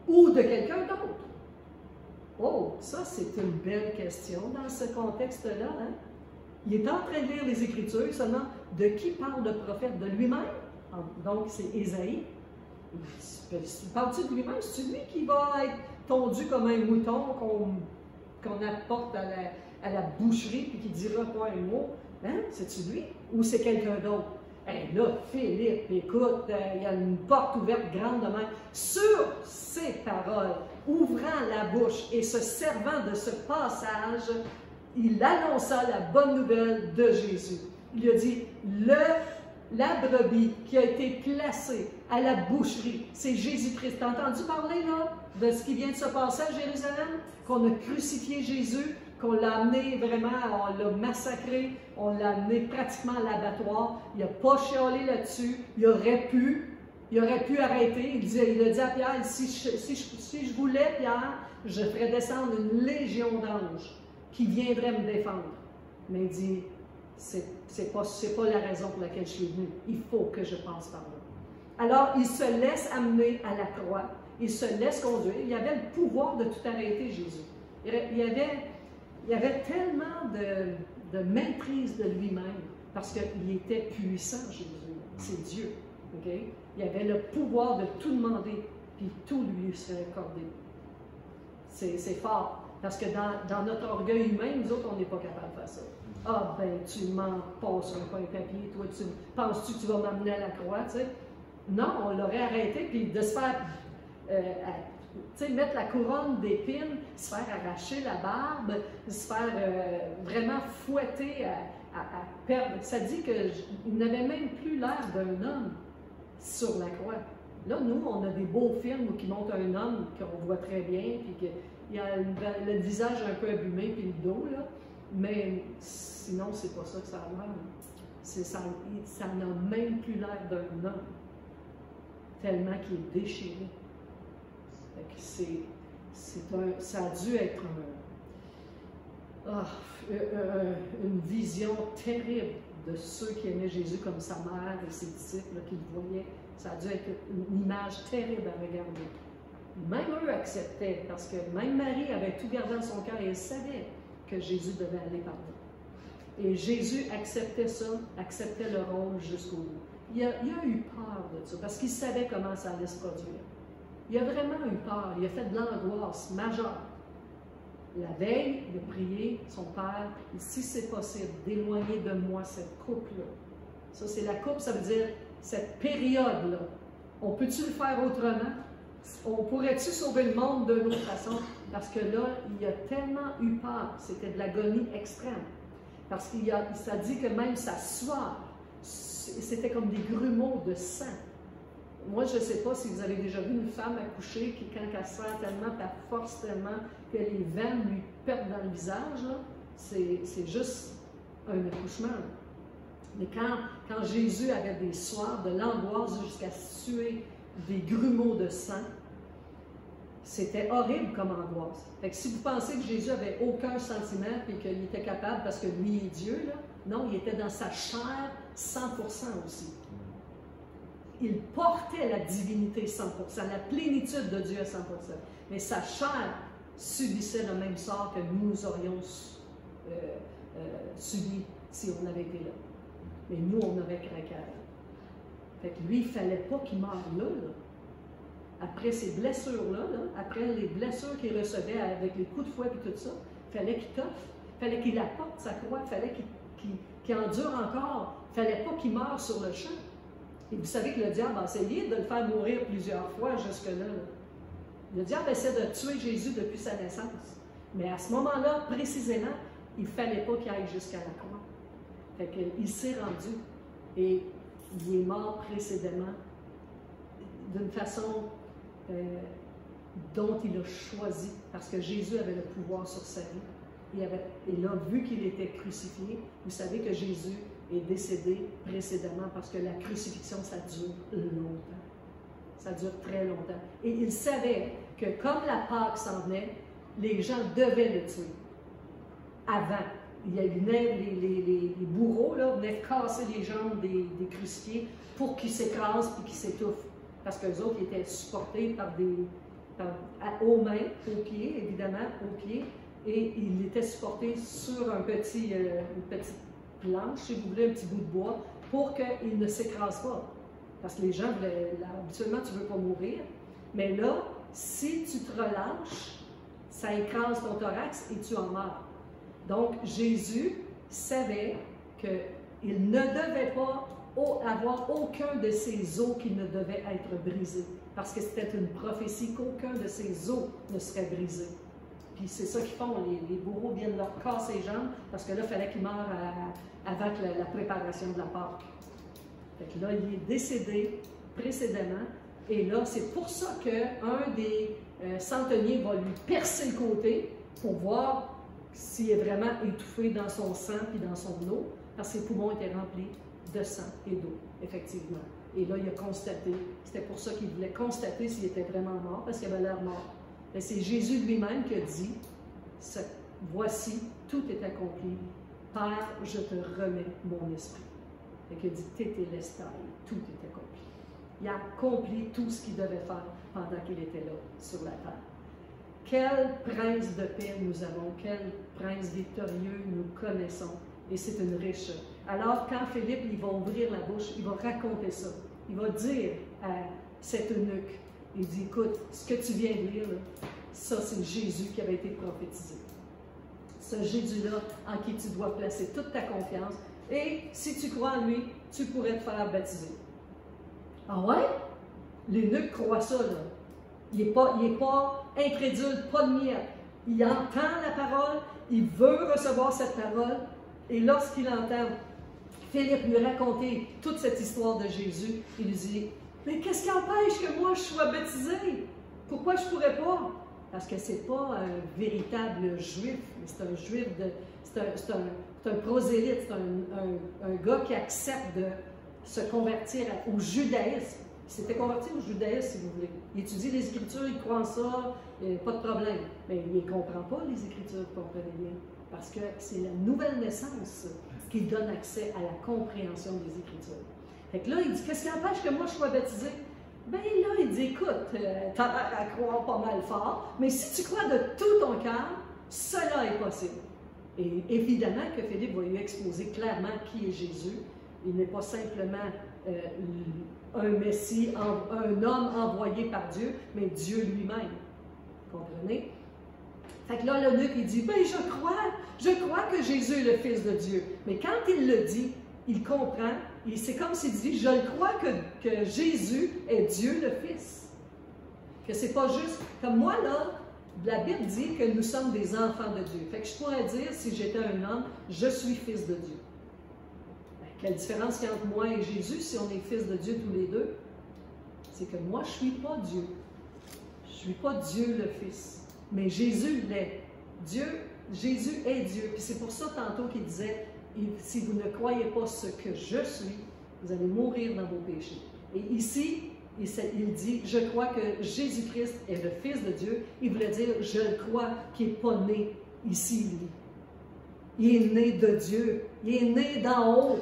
ou de quelqu'un d'autre? Oh, ça c'est une belle question dans ce contexte-là. Hein? Il est en train de lire les Écritures, seulement de qui parle le prophète? De lui-même? Donc c'est Ésaïe. Parles-tu de lui-même? C'est lui qui va être tondu comme un mouton qu'on apporte à la boucherie et qui dira pas un mot? Hein? C'est-tu lui? Ou c'est quelqu'un d'autre? Hey, là, Philippe, écoute, il y a une porte ouverte grande de même. Sur ces paroles, ouvrant la bouche et se servant de ce passage, il annonça la bonne nouvelle de Jésus. Il a dit, la brebis qui a été placée à la boucherie, c'est Jésus-Christ. T'as entendu parler, là, de ce qui vient de se passer à Jérusalem? Qu'on a crucifié Jésus, qu'on l'a amené vraiment, on l'a massacré, on l'a amené pratiquement à l'abattoir. Il n'a pas chialé là-dessus. Il aurait pu arrêter. Il a dit à Pierre, si je voulais, Pierre, je ferais descendre une légion d'anges qui viendraient me défendre. Mais il dit, c'est pas la raison pour laquelle je suis venu. Il faut que je passe par là. Alors, il se laisse amener à la croix. Il se laisse conduire. Il avait le pouvoir de tout arrêter, Jésus. Il y avait tellement de maîtrise de lui-même, parce qu'il était puissant, Jésus. C'est Dieu. Okay? Il avait le pouvoir de tout demander, puis tout lui serait accordé. C'est fort. Parce que dans notre orgueil humain, nous autres, on n'est pas capable de faire ça. Ah, ben, tu m'en passes un pain papier, toi, penses-tu que tu vas m'amener à la croix, tu sais? Non, on l'aurait arrêté, puis de se faire, mettre la couronne d'épines, se faire arracher la barbe, se faire vraiment fouetter à perdre. Ça dit qu'il n'avait même plus l'air d'un homme sur la croix. Là, nous, on a des beaux films qui montrent un homme qu'on voit très bien, puis qu'il a le visage un peu abîmé, puis le dos, là. Mais sinon, c'est pas ça que ça a l'air. Ça n'a même plus l'air d'un homme, tellement qu'il est déchiré. Ça a dû être une vision terrible de ceux qui aimaient Jésus comme sa mère et ses disciples là, qui le voyaient. Ça a dû être une image terrible à regarder. Même eux acceptaient, parce que même Marie avait tout gardé dans son cœur et elle savait que Jésus devait aller par là. Et Jésus acceptait ça, acceptait le rôle jusqu'au bout. Il a eu peur de ça, parce qu'il savait comment ça allait se produire. Il a vraiment eu peur, il a fait de l'angoisse majeure. La veille, il a prié son Père, si c'est possible, d'éloigner de moi cette coupe-là. Ça, c'est la coupe, ça veut dire cette période-là. On peut-tu le faire autrement? On pourrait-tu sauver le monde d'une autre façon? Parce que là, il a tellement eu peur. C'était de l'agonie extrême. Parce qu'il ça dit que même sa sueur, c'était comme des grumeaux de sang. Moi, je ne sais pas si vous avez déjà vu une femme accoucher qui, quand elle serre tellement, elle force tellement que les veines lui perdent dans le visage, c'est juste un accouchement. Mais quand Jésus avait des sueurs, de l'angoisse jusqu'à suer des grumeaux de sang, c'était horrible comme angoisse. Fait que si vous pensez que Jésus n'avait aucun sentiment et qu'il était capable, parce que lui est Dieu, là, non, il était dans sa chair 100% aussi. Il portait la divinité 100%, la plénitude de Dieu à 100%. Mais sa chair subissait le même sort que nous aurions subi si on avait été là. Mais nous, on aurait craqué à elle. Fait que lui, il ne fallait pas qu'il meure là. Après ces blessures-là, après les blessures qu'il recevait avec les coups de fouet et tout ça, il fallait qu'il toffe, il fallait qu'il apporte sa croix, il fallait qu'il endure encore, il ne fallait pas qu'il meure sur le champ. Et vous savez que le diable a essayé de le faire mourir plusieurs fois jusque-là. Le diable essaie de tuer Jésus depuis sa naissance. Mais à ce moment-là, précisément, il ne fallait pas qu'il aille jusqu'à la croix. Fait qu'il s'est rendu et il est mort précédemment d'une façon dont il a choisi, parce que Jésus avait le pouvoir sur sa vie. Et là, vu qu'il était crucifié, vous savez que Jésus est décédé précédemment parce que la crucifixion, ça dure longtemps. Ça dure très longtemps. Et il savait que comme la Pâque s'en venait, les gens devaient le tuer. Avant. Les bourreaux là, venaient casser les jambes des crucifiés pour qu'ils s'écrasent et qu'ils s'étouffent. Parce qu'eux autres étaient supportés aux mains, aux pieds, évidemment, aux pieds, et ils étaient supportés sur une petite planche, si vous voulez, un petit bout de bois, pour qu'ils ne s'écrasent pas. Parce que les gens, habituellement, tu ne veux pas mourir, mais là, si tu te relâches, ça écrase ton thorax et tu en meurs. Donc, Jésus savait qu'il ne devait pas avoir aucun de ses os qui ne devait être brisé, parce que c'était une prophétie qu'aucun de ses os ne serait brisé. Puis c'est ça qu'ils font, les bourreaux viennent leur casser les jambes, parce que là, il fallait qu'ils meurent avant la préparation de la Pâque. Fait que là, il est décédé précédemment, et là, c'est pour ça qu'un des centeniers va lui percer le côté pour voir s'il est vraiment étouffé dans son sang et dans son eau, parce que ses poumons étaient remplis de sang et d'eau, effectivement. Et là, il a constaté, c'était pour ça qu'il voulait constater s'il était vraiment mort, parce qu'il avait l'air mort. Mais c'est Jésus lui-même qui a dit, voici, tout est accompli. Père, je te remets mon esprit. Et qu'il a dit, tétélestai, tout est accompli. Il a accompli tout ce qu'il devait faire pendant qu'il était là, sur la terre. Quel prince de paix nous avons, quel prince victorieux nous connaissons. Et c'est une riche. Alors, quand Philippe il va ouvrir la bouche, il va raconter ça. Il va dire à cet eunuque, il dit, écoute, ce que tu viens de lire, là, ça c'est Jésus qui avait été prophétisé. Ce Jésus-là en qui tu dois placer toute ta confiance. Et si tu crois en lui, tu pourrais te faire baptiser. Ah ouais? L'eunuque croit ça, là. Il n'est pas incrédule, pas de miette. Il entend la parole, il veut recevoir cette parole, et lorsqu'il entend Philippe lui raconter toute cette histoire de Jésus, il lui dit, mais qu'est-ce qui empêche que moi je sois baptisé? Pourquoi je ne pourrais pas? Parce que ce n'est pas un véritable juif, c'est un juif, c'est un prosélyte, c'est un gars qui accepte de se convertir au judaïsme. Il s'était converti au judaïsme, si vous voulez. Il étudie les Écritures, il croit en ça, pas de problème. Mais il ne comprend pas les Écritures, vous comprenez bien. Parce que c'est la nouvelle naissance. qui donne accès à la compréhension des Écritures. Fait que là, il dit, qu'est-ce qui empêche que moi je sois baptisé? Ben là, il dit, écoute, t'as l'air à croire pas mal fort, mais si tu crois de tout ton cœur, cela est possible. Et évidemment que Philippe va lui exposer clairement qui est Jésus. Il n'est pas simplement un Messie, un homme envoyé par Dieu, mais Dieu lui-même. Vous comprenez? Fait que là, l'eunuque, il dit, ben je crois que Jésus est le Fils de Dieu. Mais quand il le dit, il comprend, c'est comme s'il dit, je crois que Jésus est Dieu le Fils. Que c'est pas juste, comme moi là, la Bible dit que nous sommes des enfants de Dieu. Fait que je pourrais dire, si j'étais un homme, je suis fils de Dieu. Ben, quelle différence qu'il y a entre moi et Jésus si on est fils de Dieu tous les deux? C'est que moi, je ne suis pas Dieu. Je ne suis pas Dieu le Fils. Mais Jésus l'est. Jésus est Dieu. Puis c'est pour ça tantôt qu'il disait, si vous ne croyez pas ce que je suis, vous allez mourir dans vos péchés. Et ici, il dit, je crois que Jésus-Christ est le Fils de Dieu. Il voulait dire, je crois qu'il n'est pas né ici, lui. Il est né de Dieu. Il est né d'en haut.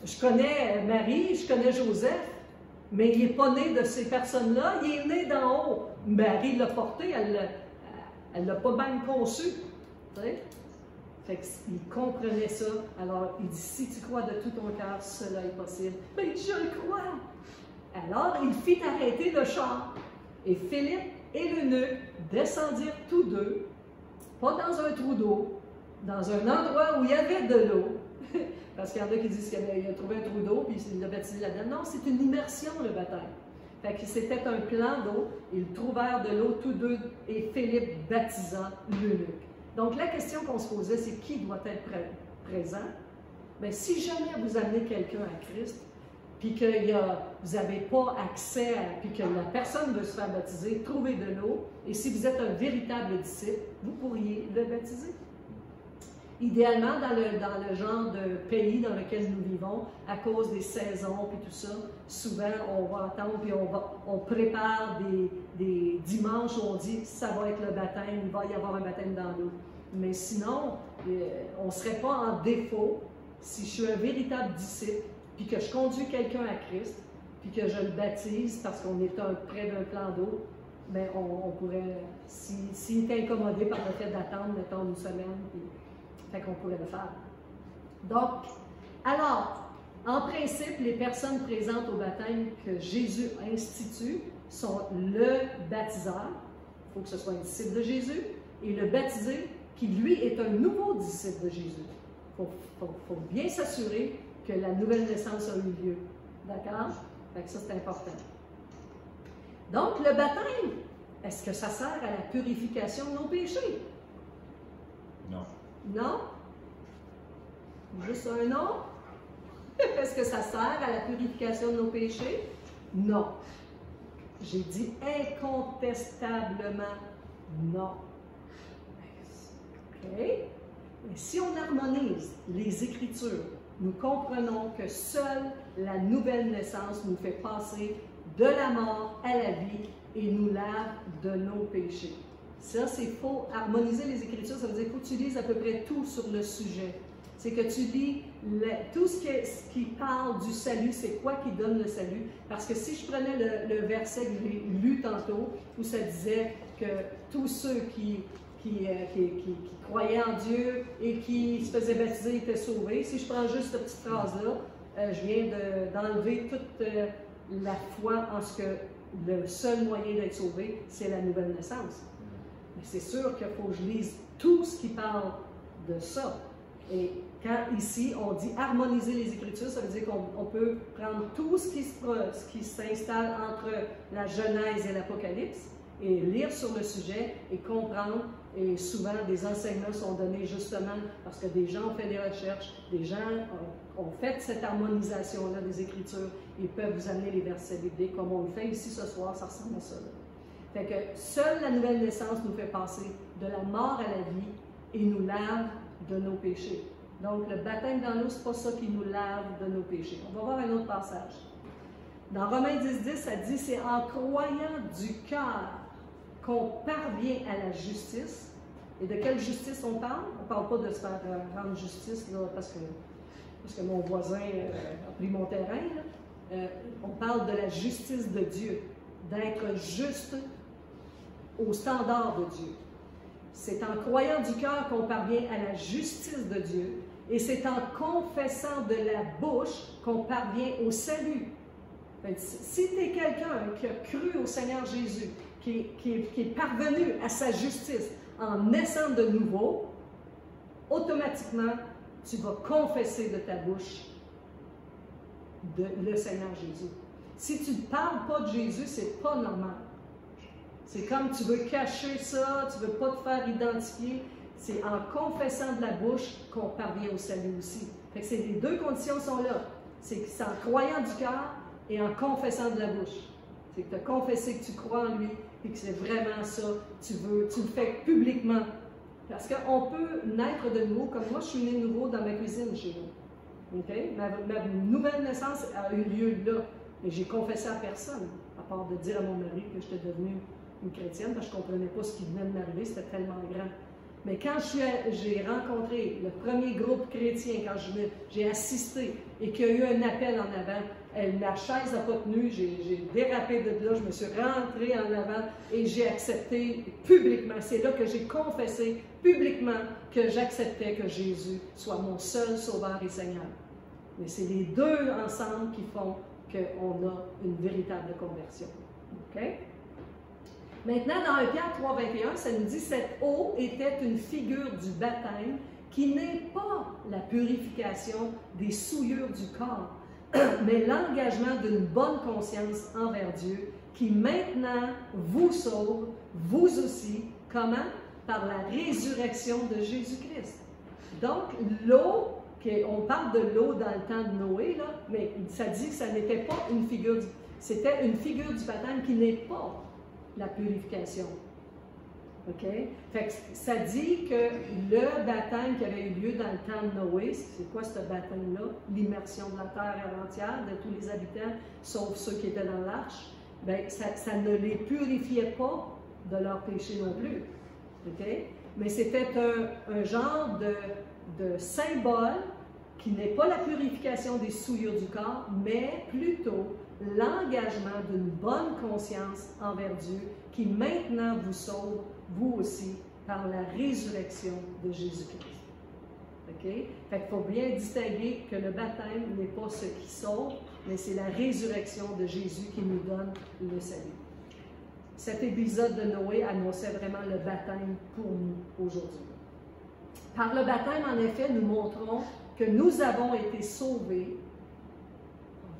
Je connais Marie, je connais Joseph, mais il n'est pas né de ces personnes-là. Il est né d'en haut. Marie l'a porté, elle ne l'a pas même conçu. Tu sais? Fait qu'il comprenait ça. Alors, il dit, si tu crois de tout ton cœur, cela est possible. Mais je le crois. Alors, il fit arrêter le char. Et Philippe et l'eunuque descendirent tous deux, pas dans un trou d'eau, dans un endroit où il y avait de l'eau. Parce qu'il y en a qui disent qu'il a trouvé un trou d'eau, puis il l'a baptisé là-dedans. Non, c'est une immersion, le baptême. Fait que c'était un plan d'eau. Ils trouvèrent de l'eau tous deux, et Philippe baptisant l'eunuque. Donc, la question qu'on se posait, c'est qui doit être présent? Bien, si jamais vous amenez quelqu'un à Christ, puis que vous n'avez pas accès, puis que la personne veut se faire baptiser, trouvez de l'eau, et si vous êtes un véritable disciple, vous pourriez le baptiser. Idéalement, dans le genre de pays dans lequel nous vivons, à cause des saisons et tout ça, souvent on va attendre puis on prépare des dimanches où on dit ça va être le baptême, il va y avoir un baptême dans l'eau. Mais sinon, on ne serait pas en défaut si je suis un véritable disciple puis que je conduis quelqu'un à Christ puis que je le baptise parce qu'on est près d'un plan d'eau. Bien, on pourrait, s'il est incommodé par le fait d'attendre, mettons, une semaine, puis fait qu'on pourrait le faire. Donc, alors, en principe, les personnes présentes au baptême que Jésus institue sont le baptiseur, il faut que ce soit un disciple de Jésus, et le baptisé, qui lui est un nouveau disciple de Jésus. Il faut bien s'assurer que la nouvelle naissance a eu lieu. D'accord? Fait que ça, c'est important. Donc, le baptême, est-ce que ça sert à la purification de nos péchés? Non. Non? Juste un non? Est-ce que ça sert à la purification de nos péchés? Non. J'ai dit incontestablement non. OK? Mais si on harmonise les Écritures, nous comprenons que seule la nouvelle naissance nous fait passer de la mort à la vie et nous lave de nos péchés. Ça, c'est faux. Harmoniser les Écritures, ça veut dire qu'il faut que tu lises à peu près tout sur le sujet. C'est que tu lis tout ce qui parle du salut, c'est quoi qui donne le salut. Parce que si je prenais le verset que j'ai lu tantôt, où ça disait que tous ceux qui croyaient en Dieu et qui se faisaient baptiser étaient sauvés, si je prends juste cette petite phrase-là, je viens d'enlever toute la foi en ce que le seul moyen d'être sauvé, c'est la nouvelle naissance. Mais c'est sûr qu'il faut que je lise tout ce qui parle de ça. Et quand ici, on dit harmoniser les Écritures, ça veut dire qu'on peut prendre tout ce qui s'installe entre la Genèse et l'Apocalypse et lire sur le sujet et comprendre. Et souvent, des enseignements sont donnés justement parce que des gens ont fait des recherches, des gens ont fait cette harmonisation-là des Écritures. Ils peuvent vous amener les versets bibliques comme on le fait ici ce soir, ça ressemble à ça. Là. Fait que seule la nouvelle naissance nous fait passer de la mort à la vie et nous lave de nos péchés. Donc, le baptême dans l'eau, ce n'est pas ça qui nous lave de nos péchés. On va voir un autre passage. Dans Romains 10, ça dit, c'est en croyant du cœur qu'on parvient à la justice. Et de quelle justice on parle? On ne parle pas de se faire rendre justice, là, parce que parce que mon voisin a pris mon terrain, on parle de la justice de Dieu, d'être juste au standard de Dieu. C'est en croyant du cœur qu'on parvient à la justice de Dieu, et c'est en confessant de la bouche qu'on parvient au salut. Si tu es quelqu'un qui a cru au Seigneur Jésus, qui est parvenu à sa justice en naissant de nouveau, automatiquement, tu vas confesser de ta bouche le Seigneur Jésus. Si tu ne parles pas de Jésus, c'est pas normal. C'est comme tu veux cacher ça, tu ne veux pas te faire identifier. C'est en confessant de la bouche qu'on parvient au salut aussi. Fait que les deux conditions sont là. C'est en croyant du cœur et en confessant de la bouche. C'est que tu as confessé que tu crois en lui et que c'est vraiment ça, tu le fais publiquement. Parce qu'on peut naître de nouveau, comme moi je suis née de nouveau dans ma cuisine chez nous. Okay? Ma nouvelle naissance a eu lieu là, mais j'ai confessé à personne, à part de dire à mon mari que j'étais devenue une chrétienne, parce que je ne comprenais pas ce qui venait de m'arriver, c'était tellement grand. Mais quand j'ai rencontré le premier groupe chrétien, quand j'ai assisté et qu'il y a eu un appel en avant, la chaise n'a pas tenu, j'ai dérapé de là, je me suis rentrée en avant et j'ai accepté publiquement. C'est là que j'ai confessé publiquement que j'acceptais que Jésus soit mon seul Sauveur et Seigneur. Mais c'est les deux ensemble qui font qu'on a une véritable conversion. OK? Maintenant, dans 1 Pierre 3,21, ça nous dit « Cette eau était une figure du baptême qui n'est pas la purification des souillures du corps, mais l'engagement d'une bonne conscience envers Dieu, qui maintenant vous sauve, vous aussi, comment? Par la résurrection de Jésus-Christ. » Donc, l'eau, on parle de l'eau dans le temps de Noé, là, mais ça dit que ça n'était pas une figure, c'était une figure du baptême qui n'est pas la purification. OK? Fait que ça dit que le baptême qui avait eu lieu dans le temps de Noé, c'est quoi ce baptême-là? L'immersion de la terre entière, de tous les habitants, sauf ceux qui étaient dans l'arche. Bien, ça ne les purifiait pas de leur péché non plus. OK? Mais c'était un genre de symbole qui n'est pas la purification des souillures du corps, mais plutôt l'engagement d'une bonne conscience envers Dieu qui maintenant vous sauve, vous aussi, par la résurrection de Jésus-Christ. OK? Fait qu'il faut bien distinguer que le baptême n'est pas ce qui sauve, mais c'est la résurrection de Jésus qui nous donne le salut. Cet épisode de Noé annonçait vraiment le baptême pour nous aujourd'hui. Par le baptême, en effet, nous montrons que nous avons été sauvés.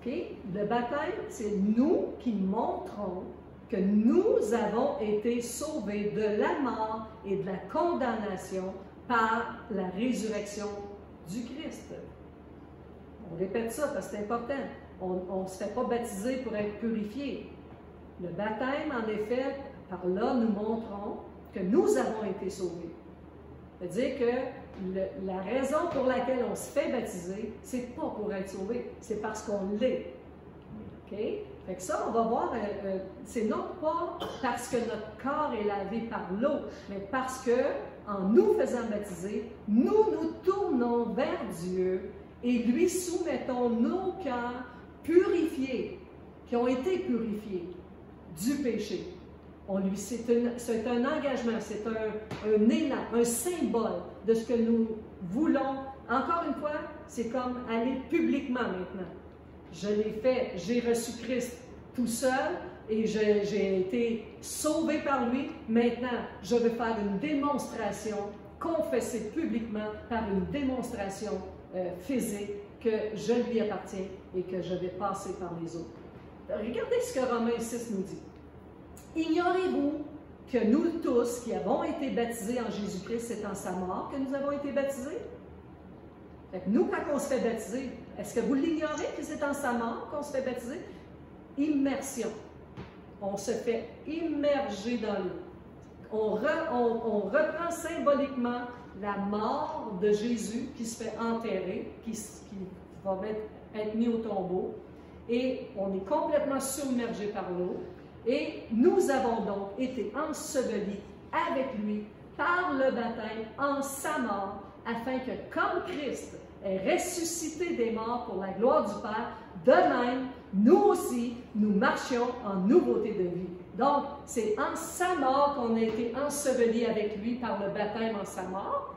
Okay? Le baptême, c'est nous qui montrons que nous avons été sauvés de la mort et de la condamnation par la résurrection du Christ. On répète ça parce que c'est important. On ne se fait pas baptiser pour être purifié. Le baptême, en effet, par là, nous montrons que nous avons été sauvés. C'est-à-dire que la raison pour laquelle on se fait baptiser, c'est pas pour être sauvé, c'est parce qu'on l'est. OK? Fait que ça, on va voir, c'est non pas parce que notre corps est lavé par l'eau, mais parce que, en nous faisant baptiser, nous nous tournons vers Dieu et lui soumettons nos cœurs purifiés, qui ont été purifiés du péché. C'est un engagement, c'est un élan, un symbole de ce que nous voulons. Encore une fois, c'est comme aller publiquement maintenant. Je l'ai fait, j'ai reçu Christ tout seul et j'ai été sauvé par lui. Maintenant, je vais faire une démonstration, confesser publiquement par une démonstration physique que je lui appartiens et que je vais passer par les autres. Regardez ce que Romains 6 nous dit. Ignorez-vous que nous tous qui avons été baptisés en Jésus-Christ, c'est en sa mort que nous avons été baptisés? Fait que nous, quand on se fait baptiser, est-ce que vous l'ignorez que c'est en sa mort qu'on se fait baptiser? Immersion. On se fait immerger dans l'eau. On reprend symboliquement la mort de Jésus qui se fait enterrer, qui va être mis au tombeau, et on est complètement submergé par l'eau. Et nous avons donc été ensevelis avec lui par le baptême en sa mort, afin que, comme Christ est ressuscité des morts pour la gloire du Père, de même, nous aussi, nous marchions en nouveauté de vie. Donc, c'est en sa mort qu'on a été ensevelis avec lui par le baptême en sa mort.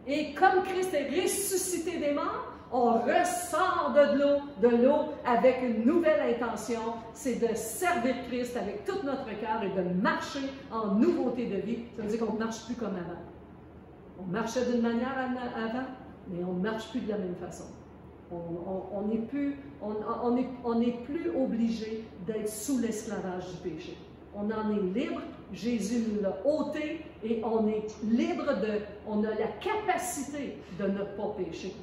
Et comme Christ est ressuscité des morts, on ressort de l'eau avec une nouvelle intention, c'est de servir Christ avec tout notre cœur et de marcher en nouveauté de vie. Ça veut dire qu'on ne marche plus comme avant. On marchait d'une manière avant, mais on ne marche plus de la même façon. On n'est plus obligé d'être sous l'esclavage du péché. On en est libre, Jésus nous l'a ôté et on est libre on a la capacité de ne pas pécher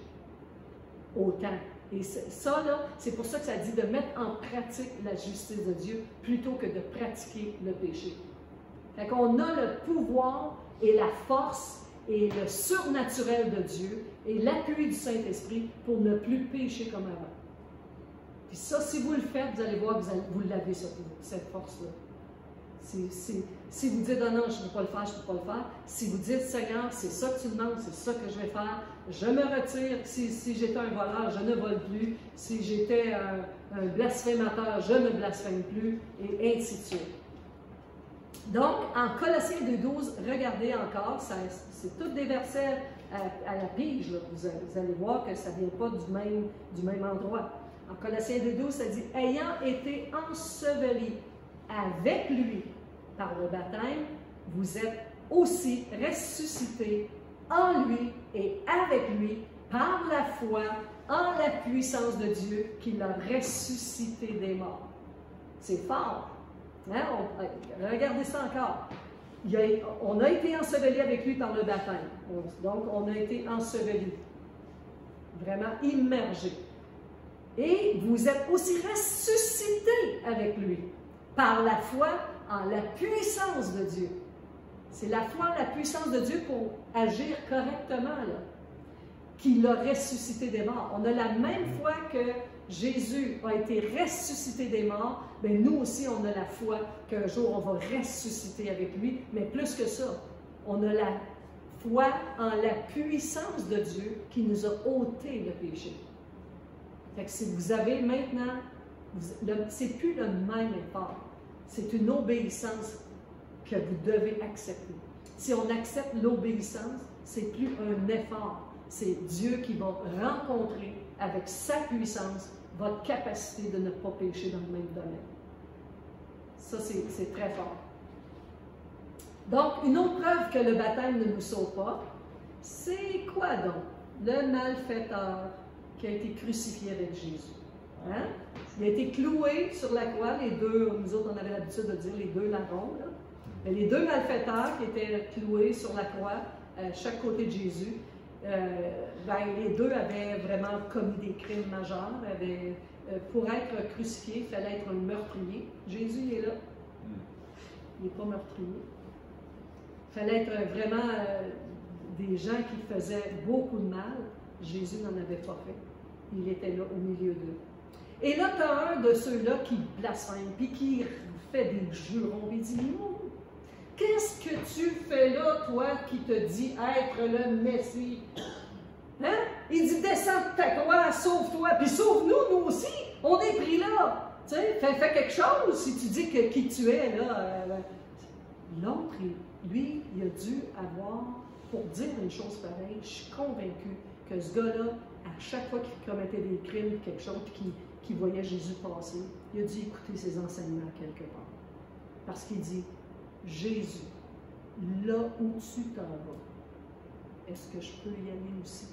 autant. Et ça, là, c'est pour ça que ça dit de mettre en pratique la justice de Dieu plutôt que de pratiquer le péché. Fait qu'on a le pouvoir et la force et le surnaturel de Dieu et l'appui du Saint-Esprit pour ne plus pécher comme avant. Puis ça, si vous le faites, vous allez voir que vous l'avez, cette force-là. Si vous dites, non, je ne peux pas le faire, je ne peux pas le faire. Si vous dites, Seigneur, c'est ça que tu demandes, c'est ça que je vais faire, je me retire. Si j'étais un voleur, je ne vole plus. Si j'étais un blasphémateur, je ne blasphème plus, et ainsi de suite. Donc, en Colossiens 2,12, regardez encore, c'est tous des versets à la pige, là. Vous allez voir que ça ne vient pas du même endroit. En Colossiens 2,12, ça dit « Ayant été ensevelis avec lui par le baptême, vous êtes aussi ressuscités en lui et avec lui par la foi en la puissance de Dieu qui l'a ressuscité des morts. » C'est fort. Hein? Regardez ça encore. On a été ensevelis avec lui par le baptême. Donc, on a été ensevelis. Vraiment immergés. Et vous êtes aussi ressuscités avec lui par la foi en la puissance de Dieu. C'est la foi en la puissance de Dieu pour agir correctement, là, qui l'a ressuscité des morts. On a la même foi que Jésus a été ressuscité des morts, mais nous aussi, on a la foi qu'un jour, on va ressusciter avec lui. Mais plus que ça, on a la foi en la puissance de Dieu qui nous a ôté le péché. Fait que si vous avez maintenant, c'est plus le même effort, c'est une obéissance que vous devez accepter. Si on accepte l'obéissance, c'est plus un effort, c'est Dieu qui va rencontrer avec sa puissance votre capacité de ne pas pécher dans le même domaine. Ça, c'est très fort. Donc, une autre preuve que le baptême ne nous sauve pas, c'est quoi donc? Le malfaiteur qui a été crucifié avec Jésus. Hein? Il a été cloué sur la croix, les deux, nous autres on avait l'habitude de dire les deux larrons, là. Mais les deux malfaiteurs qui étaient cloués sur la croix, chaque côté de Jésus, les deux avaient vraiment commis des crimes majeurs. Pour être crucifié, il fallait être un meurtrier. Jésus il est là. Il n'est pas meurtrier. Il fallait être vraiment des gens qui faisaient beaucoup de mal. Jésus n'en avait pas fait. Il était là au milieu d'eux. Et là, tu as un de ceux-là qui blasphème, puis qui fait des jurons, et dit « Non, qu'est-ce que tu fais là, toi, qui te dis être le Messie? » Hein? Il dit « Descends de ta croix, sauve-toi, puis sauve-nous, nous aussi, on est pris là. » Tu sais, fais quelque chose si tu dis que qui tu es, là. L'autre, lui, il a dû avoir, pour dire une chose pareille, je suis convaincu que ce gars-là, à chaque fois qu'il commettait des crimes, quelque chose, qu'il voyait Jésus passer, il a dû écouter ses enseignements quelque part. Parce qu'il dit, Jésus, là où tu t'en vas, est-ce que je peux y aller aussi?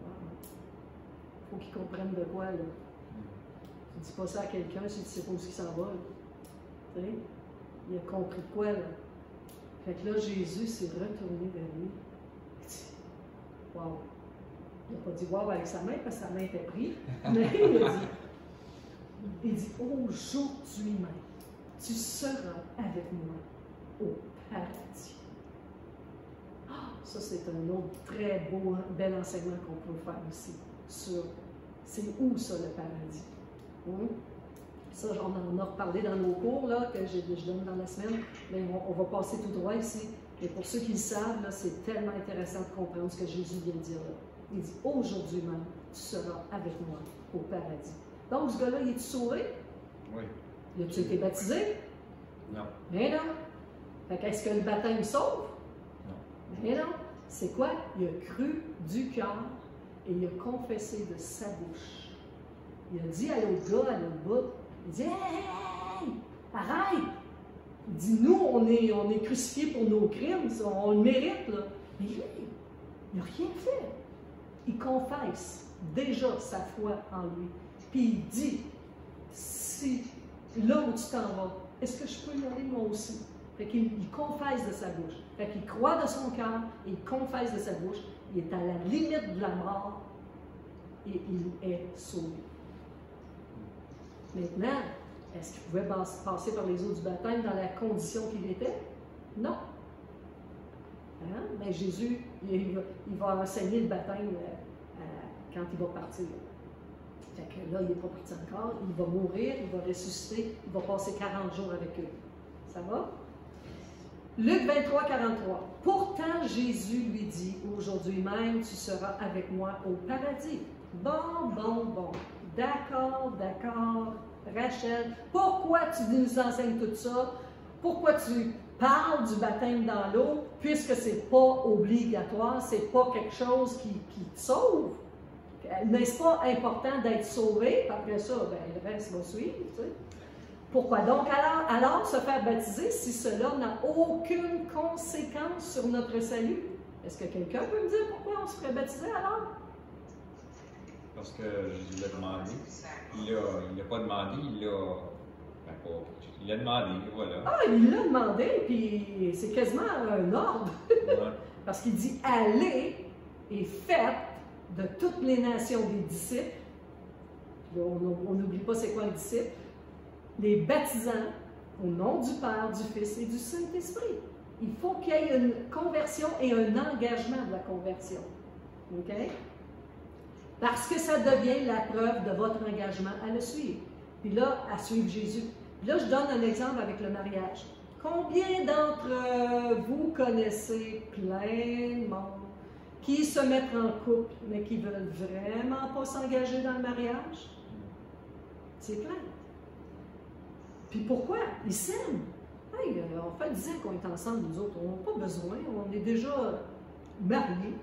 Il faut qu'il comprenne de quoi, là. Tu ne dis pas ça à quelqu'un si tu ne sais pas où il s'en va. Tu sais? Il a compris quoi, là? Fait que là, Jésus s'est retourné vers lui. Il dit, wow! Il n'a pas dit wow avec sa main parce que sa main était prise, mais il dit aujourd'hui même, tu seras avec moi au paradis. Ah, ça, c'est un autre très beau, bel enseignement qu'on peut faire aussi sur c'est où ça le paradis. Ça, on en a reparlé dans nos cours là, que je donne dans la semaine, mais on va passer tout droit ici. Et pour ceux qui le savent, c'est tellement intéressant de comprendre ce que Jésus vient de dire là. Il dit, aujourd'hui même, tu seras avec moi au paradis. Donc, ce gars-là, il est sauvé? Oui. Il a-tu été baptisé? Non. Mais non. Fait qu'est-ce que le baptême sauve? Non. Mais non. C'est quoi? Il a cru du cœur et il a confessé de sa bouche. Il a dit à l'autre gars, à l'autre bout, il dit, hey, arrête! Il dit, nous, on est crucifiés pour nos crimes, on le mérite, là. Mais lui, il n'a rien fait. Il confesse déjà sa foi en lui. Puis il dit, si là où tu t'en vas, est-ce que je peux y aller moi aussi? Fait qu'il confesse de sa bouche. Fait qu'il croit de son cœur et il confesse de sa bouche. Il est à la limite de la mort et il est sauvé. Maintenant, est-ce qu'il pouvait passer par les eaux du baptême dans la condition qu'il était? Non. Hein? Mais Jésus, il va enseigner le baptême quand il va partir. Fait que là, il n'est pas parti encore. Il va mourir, il va ressusciter, il va passer 40 jours avec eux. Ça va? Luc 23, 43. Pourtant, Jésus lui dit, aujourd'hui même, tu seras avec moi au paradis. Bon. D'accord. Rachel, pourquoi tu nous enseignes tout ça? Pourquoi tu parles du baptême dans l'eau, puisque ce n'est pas obligatoire, ce n'est pas quelque chose qui te sauve? N'est-ce pas important d'être sauvé? Après ça, ben, le reste va suivre. Tu sais. Pourquoi donc alors se faire baptiser si cela n'a aucune conséquence sur notre salut? Est-ce que quelqu'un peut me dire pourquoi on se ferait baptiser alors? Parce que Jésus l'a demandé. Il l'a pas demandé, il l'a demandé, voilà. Ah, il l'a demandé, puis c'est quasiment un ordre. Ouais. Parce qu'il dit, allez et faites de toutes les nations des disciples. Là, on n'oublie pas c'est quoi les disciples. Les baptisants au nom du Père, du Fils et du Saint-Esprit. Il faut qu'il y ait une conversion et un engagement de la conversion. OK? Parce que ça devient la preuve de votre engagement à le suivre. Puis là, à suivre Jésus. Puis là, je donne un exemple avec le mariage. Combien d'entre vous connaissez plein de monde qui se mettent en couple, mais qui ne veulent vraiment pas s'engager dans le mariage? C'est plein. Puis pourquoi? Ils s'aiment. Hey, on fait 10 ans qu'on est ensemble, nous autres. On n'a pas besoin. On est déjà mariés.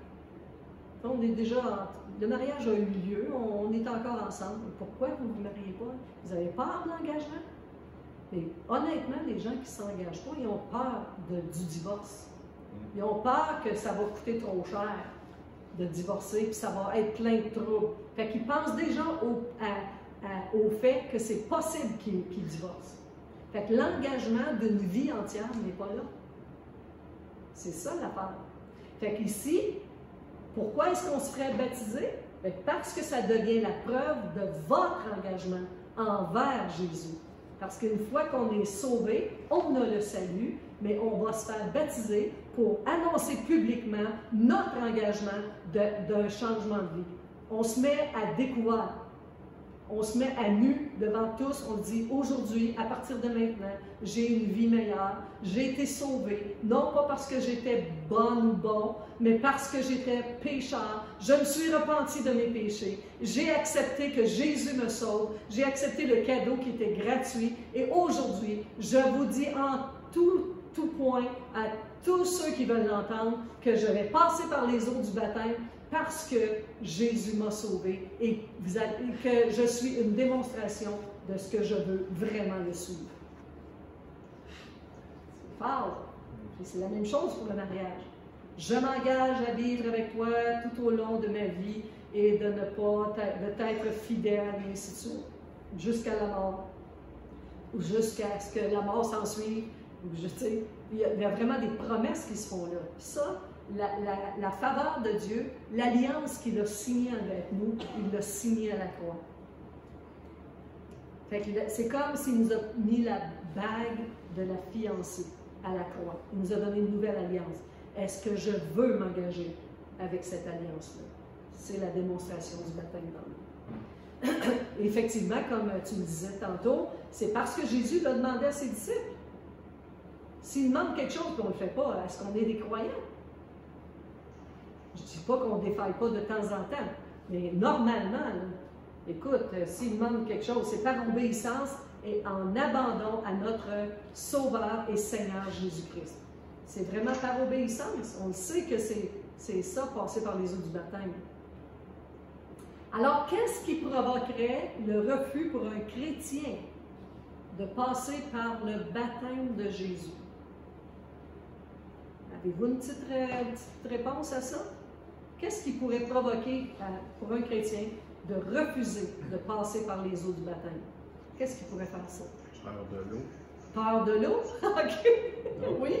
On est déjà... Le mariage a eu lieu. On est encore ensemble. Pourquoi vous ne vous mariez pas? Vous avez peur de l'engagement? Mais honnêtement, les gens qui ne s'engagent pas, ils ont peur du divorce. Ils ont peur que ça va coûter trop cher de divorcer, puis ça va être plein de troubles. Fait qu'ils pensent déjà au fait que c'est possible qu'ils divorcent. Fait que l'engagement d'une vie entière n'est pas là. C'est ça l'affaire. Fait qu'ici, pourquoi est-ce qu'on se ferait baptiser? Bien, parce que ça devient la preuve de votre engagement envers Jésus. Parce qu'une fois qu'on est sauvé, on a le salut, mais on va se faire baptiser pour annoncer publiquement notre engagement d'un changement de vie. On se met à découvert. On se met à nu devant tous, on dit aujourd'hui, à partir de maintenant, j'ai une vie meilleure, j'ai été sauvé, non pas parce que j'étais bonne ou bon, mais parce que j'étais pécheur, je me suis repenti de mes péchés, j'ai accepté que Jésus me sauve, j'ai accepté le cadeau qui était gratuit, et aujourd'hui, je vous dis en tout point à tous ceux qui veulent l'entendre que je vais passer par les eaux du baptême parce que Jésus m'a sauvé et que je suis une démonstration de ce que je veux vraiment le suivre. C'est fort. Et c'est la même chose pour le mariage. Je m'engage à vivre avec toi tout au long de ma vie et de ne pas t'être fidèle et ainsi de suite, jusqu'à la mort, ou jusqu'à ce que la mort s'en suive. Il y a vraiment des promesses qui se font là. Ça, la faveur de Dieu, l'alliance qu'il a signée avec nous, il l'a signée à la croix. C'est comme s'il nous a mis la bague de la fiancée à la croix. Il nous a donné une nouvelle alliance. Est-ce que je veux m'engager avec cette alliance-là? C'est la démonstration du baptême dans l'eau. Effectivement, comme tu me disais tantôt, c'est parce que Jésus l'a demandé à ses disciples. S'il demande quelque chose et qu'on ne le fait pas, est-ce qu'on est des croyants? Je ne dis pas qu'on ne défaille pas de temps en temps, mais normalement, là, écoute, s'il demande quelque chose, c'est par obéissance et en abandon à notre Sauveur et Seigneur Jésus-Christ. C'est vraiment par obéissance. On le sait que c'est ça, passer par les eaux du baptême. Alors, qu'est-ce qui provoquerait le refus pour un chrétien de passer par le baptême de Jésus? Avez-vous une petite réponse à ça? Qu'est-ce qui pourrait provoquer pour un chrétien de refuser de passer par les eaux du baptême? Qu'est-ce qui pourrait faire ça? Peur de l'eau. Peur de l'eau? OK. Oui.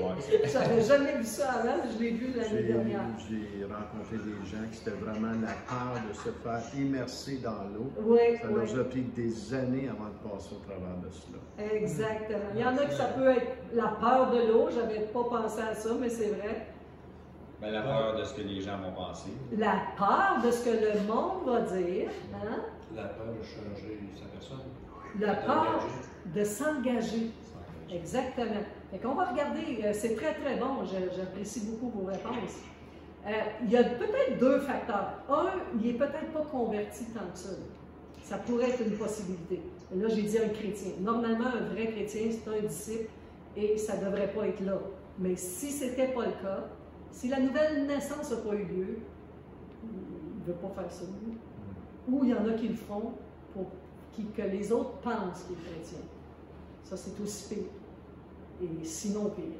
Je n'avais jamais vu ça avant, je l'ai vu l'année dernière. J'ai rencontré des gens qui c'était vraiment la peur de se faire immerser dans l'eau. Oui, ça leur a pris des années avant de passer au travers de cela. Exactement. Il y en a que ça peut être la peur de l'eau, je n'avais pas pensé à ça, mais c'est vrai. Ben, la peur de ce que les gens vont penser. La peur de ce que le monde va dire. Hein? La peur de changer sa personne. La peur de s'engager. Exactement. Fait qu'on va regarder, c'est très très bon, j'apprécie beaucoup vos réponses. Il y a peut-être deux facteurs. Un, il n'est peut-être pas converti tant que ça. Ça pourrait être une possibilité. Là, j'ai dit un chrétien. Normalement, un vrai chrétien, c'est un disciple et ça ne devrait pas être là. Mais si ce n'était pas le cas, si la nouvelle naissance n'a pas eu lieu, il ne veut pas faire ça. Ou il y en a qui le font pour que les autres pensent qu'il est chrétien. Ça, c'est aussi pire. Et sinon pire.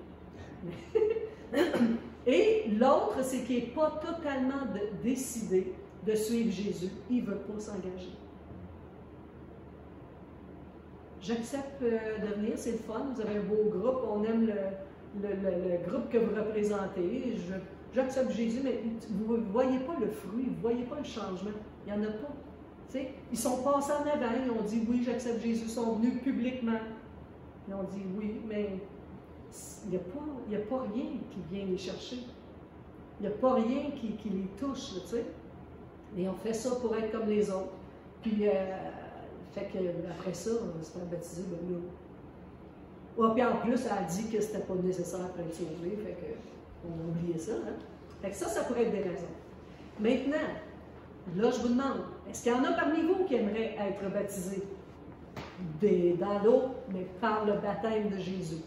Et l'autre, c'est qu'il n'est pas totalement décidé de suivre Jésus. Il ne veut pas s'engager. J'accepte de venir, c'est le fun. Vous avez un beau groupe, on aime le groupe que vous représentez. J'accepte Jésus, mais vous ne voyez pas le fruit, vous ne voyez pas le changement. Il n'y en a pas. T'sais, ils sont passés en avant, ils ont dit oui, j'accepte Jésus, ils sont venus publiquement. Ils ont dit oui, mais il n'y a pas rien qui vient les chercher. Il n'y a pas rien qui les touche, tu sais. Et on fait ça pour être comme les autres. Puis, fait que après ça, on se fait baptiser de l'eau. Ouais, puis en plus, elle a dit que c'était pas nécessaire pour être sauvé, fait qu'on oubliait ça. Hein? Fait que ça pourrait être des raisons. Maintenant, là, je vous demande, est-ce qu'il y en a parmi vous qui aimeraient être baptisés dans l'eau, mais par le baptême de Jésus?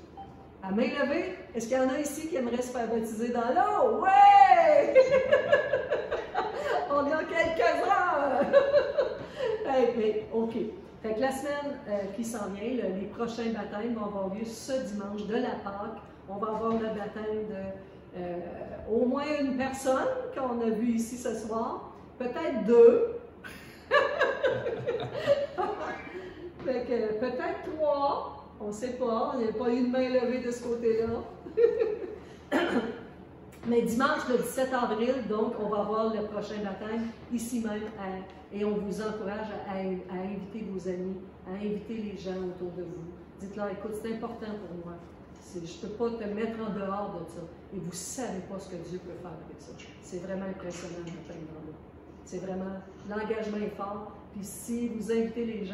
À main levée, est-ce qu'il y en a ici qui aimeraient se faire baptiser dans l'eau? Ouais! On a quelques-uns! Mais, OK. Fait que la semaine qui s'en vient, les prochains baptêmes vont avoir lieu ce dimanche de la Pâque. On va avoir le baptême de au moins une personne qu'on a vue ici ce soir. Peut-être deux. Fait que peut-être trois. On ne sait pas. Il n'y a pas eu de main levée de ce côté-là. Mais dimanche, le 17 avril, donc, on va avoir le prochain baptême ici même. Et on vous encourage à inviter vos amis, à inviter les gens autour de vous. Dites-leur, écoute, c'est important pour moi. Je ne peux pas te mettre en dehors de ça. Et vous ne savez pas ce que Dieu peut faire avec ça. C'est vraiment impressionnant le baptême dans l'eau. C'est vraiment, l'engagement est fort. Puis si vous invitez les gens,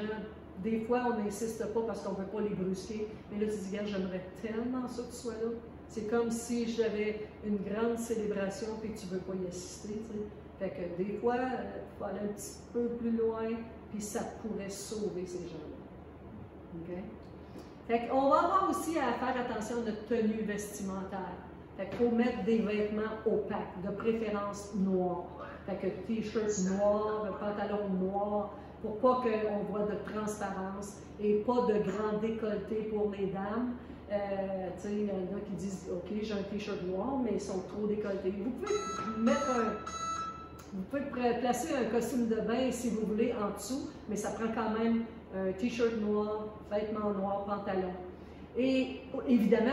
des fois, on n'insiste pas parce qu'on ne veut pas les brusquer. Mais là, tu dis, regarde, j'aimerais tellement ça que tu sois là. C'est comme si j'avais une grande célébration et que tu ne veux pas y assister. T'sais. Fait que des fois, il faut aller un petit peu plus loin, puis ça pourrait sauver ces gens-là. OK? Fait qu'on va avoir aussi à faire attention à notre tenue vestimentaire. Fait qu'il faut mettre des vêtements opaques, de préférence noirs. Fait que t-shirt noir, pantalon noir, pour pas qu'on voit de transparence et pas de grand décolleté pour les dames. Il y en a qui disent « Ok, j'ai un t-shirt noir, mais ils sont trop décolletés. » Vous pouvez placer un costume de bain si vous voulez en dessous, mais ça prend quand même un t-shirt noir, vêtements noirs, pantalon. Et évidemment,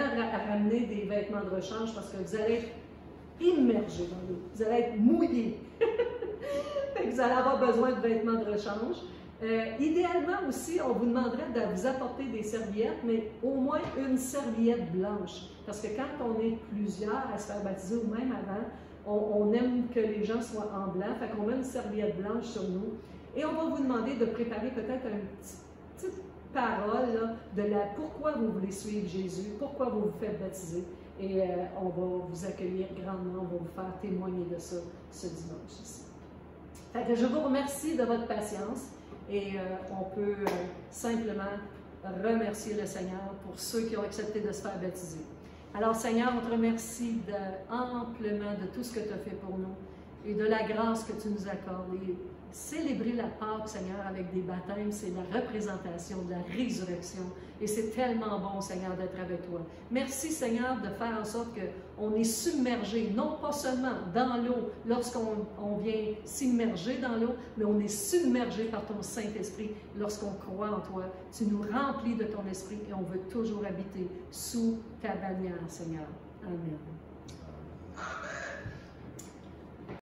ramener des vêtements de rechange parce que vous allez être immergé dans l'eau, vous allez être mouillé. Vous allez avoir besoin de vêtements de rechange. Idéalement aussi, on vous demanderait de vous apporter des serviettes, mais au moins une serviette blanche. Parce que quand on est plusieurs à se faire baptiser, ou même avant, on aime que les gens soient en blanc, fait qu'on met une serviette blanche sur nous. Et on va vous demander de préparer peut-être une petite paroles là, de pourquoi vous voulez suivre Jésus, pourquoi vous vous faites baptiser. Et on va vous accueillir grandement, on va vous faire témoigner de ça ce dimanche ici. Fait que je vous remercie de votre patience et on peut simplement remercier le Seigneur pour ceux qui ont accepté de se faire baptiser. Alors Seigneur, on te remercie amplement de tout ce que tu as fait pour nous et de la grâce que tu nous accordes. Et célébrer la Pâque, Seigneur, avec des baptêmes, c'est la représentation de la résurrection. Et c'est tellement bon, Seigneur, d'être avec toi. Merci, Seigneur, de faire en sorte qu'on est submergé, non pas seulement dans l'eau, lorsqu'on vient s'immerger dans l'eau, mais on est submergé par ton Saint-Esprit lorsqu'on croit en toi. Tu nous remplis de ton esprit et on veut toujours habiter sous ta bannière, Seigneur. Amen. Amen.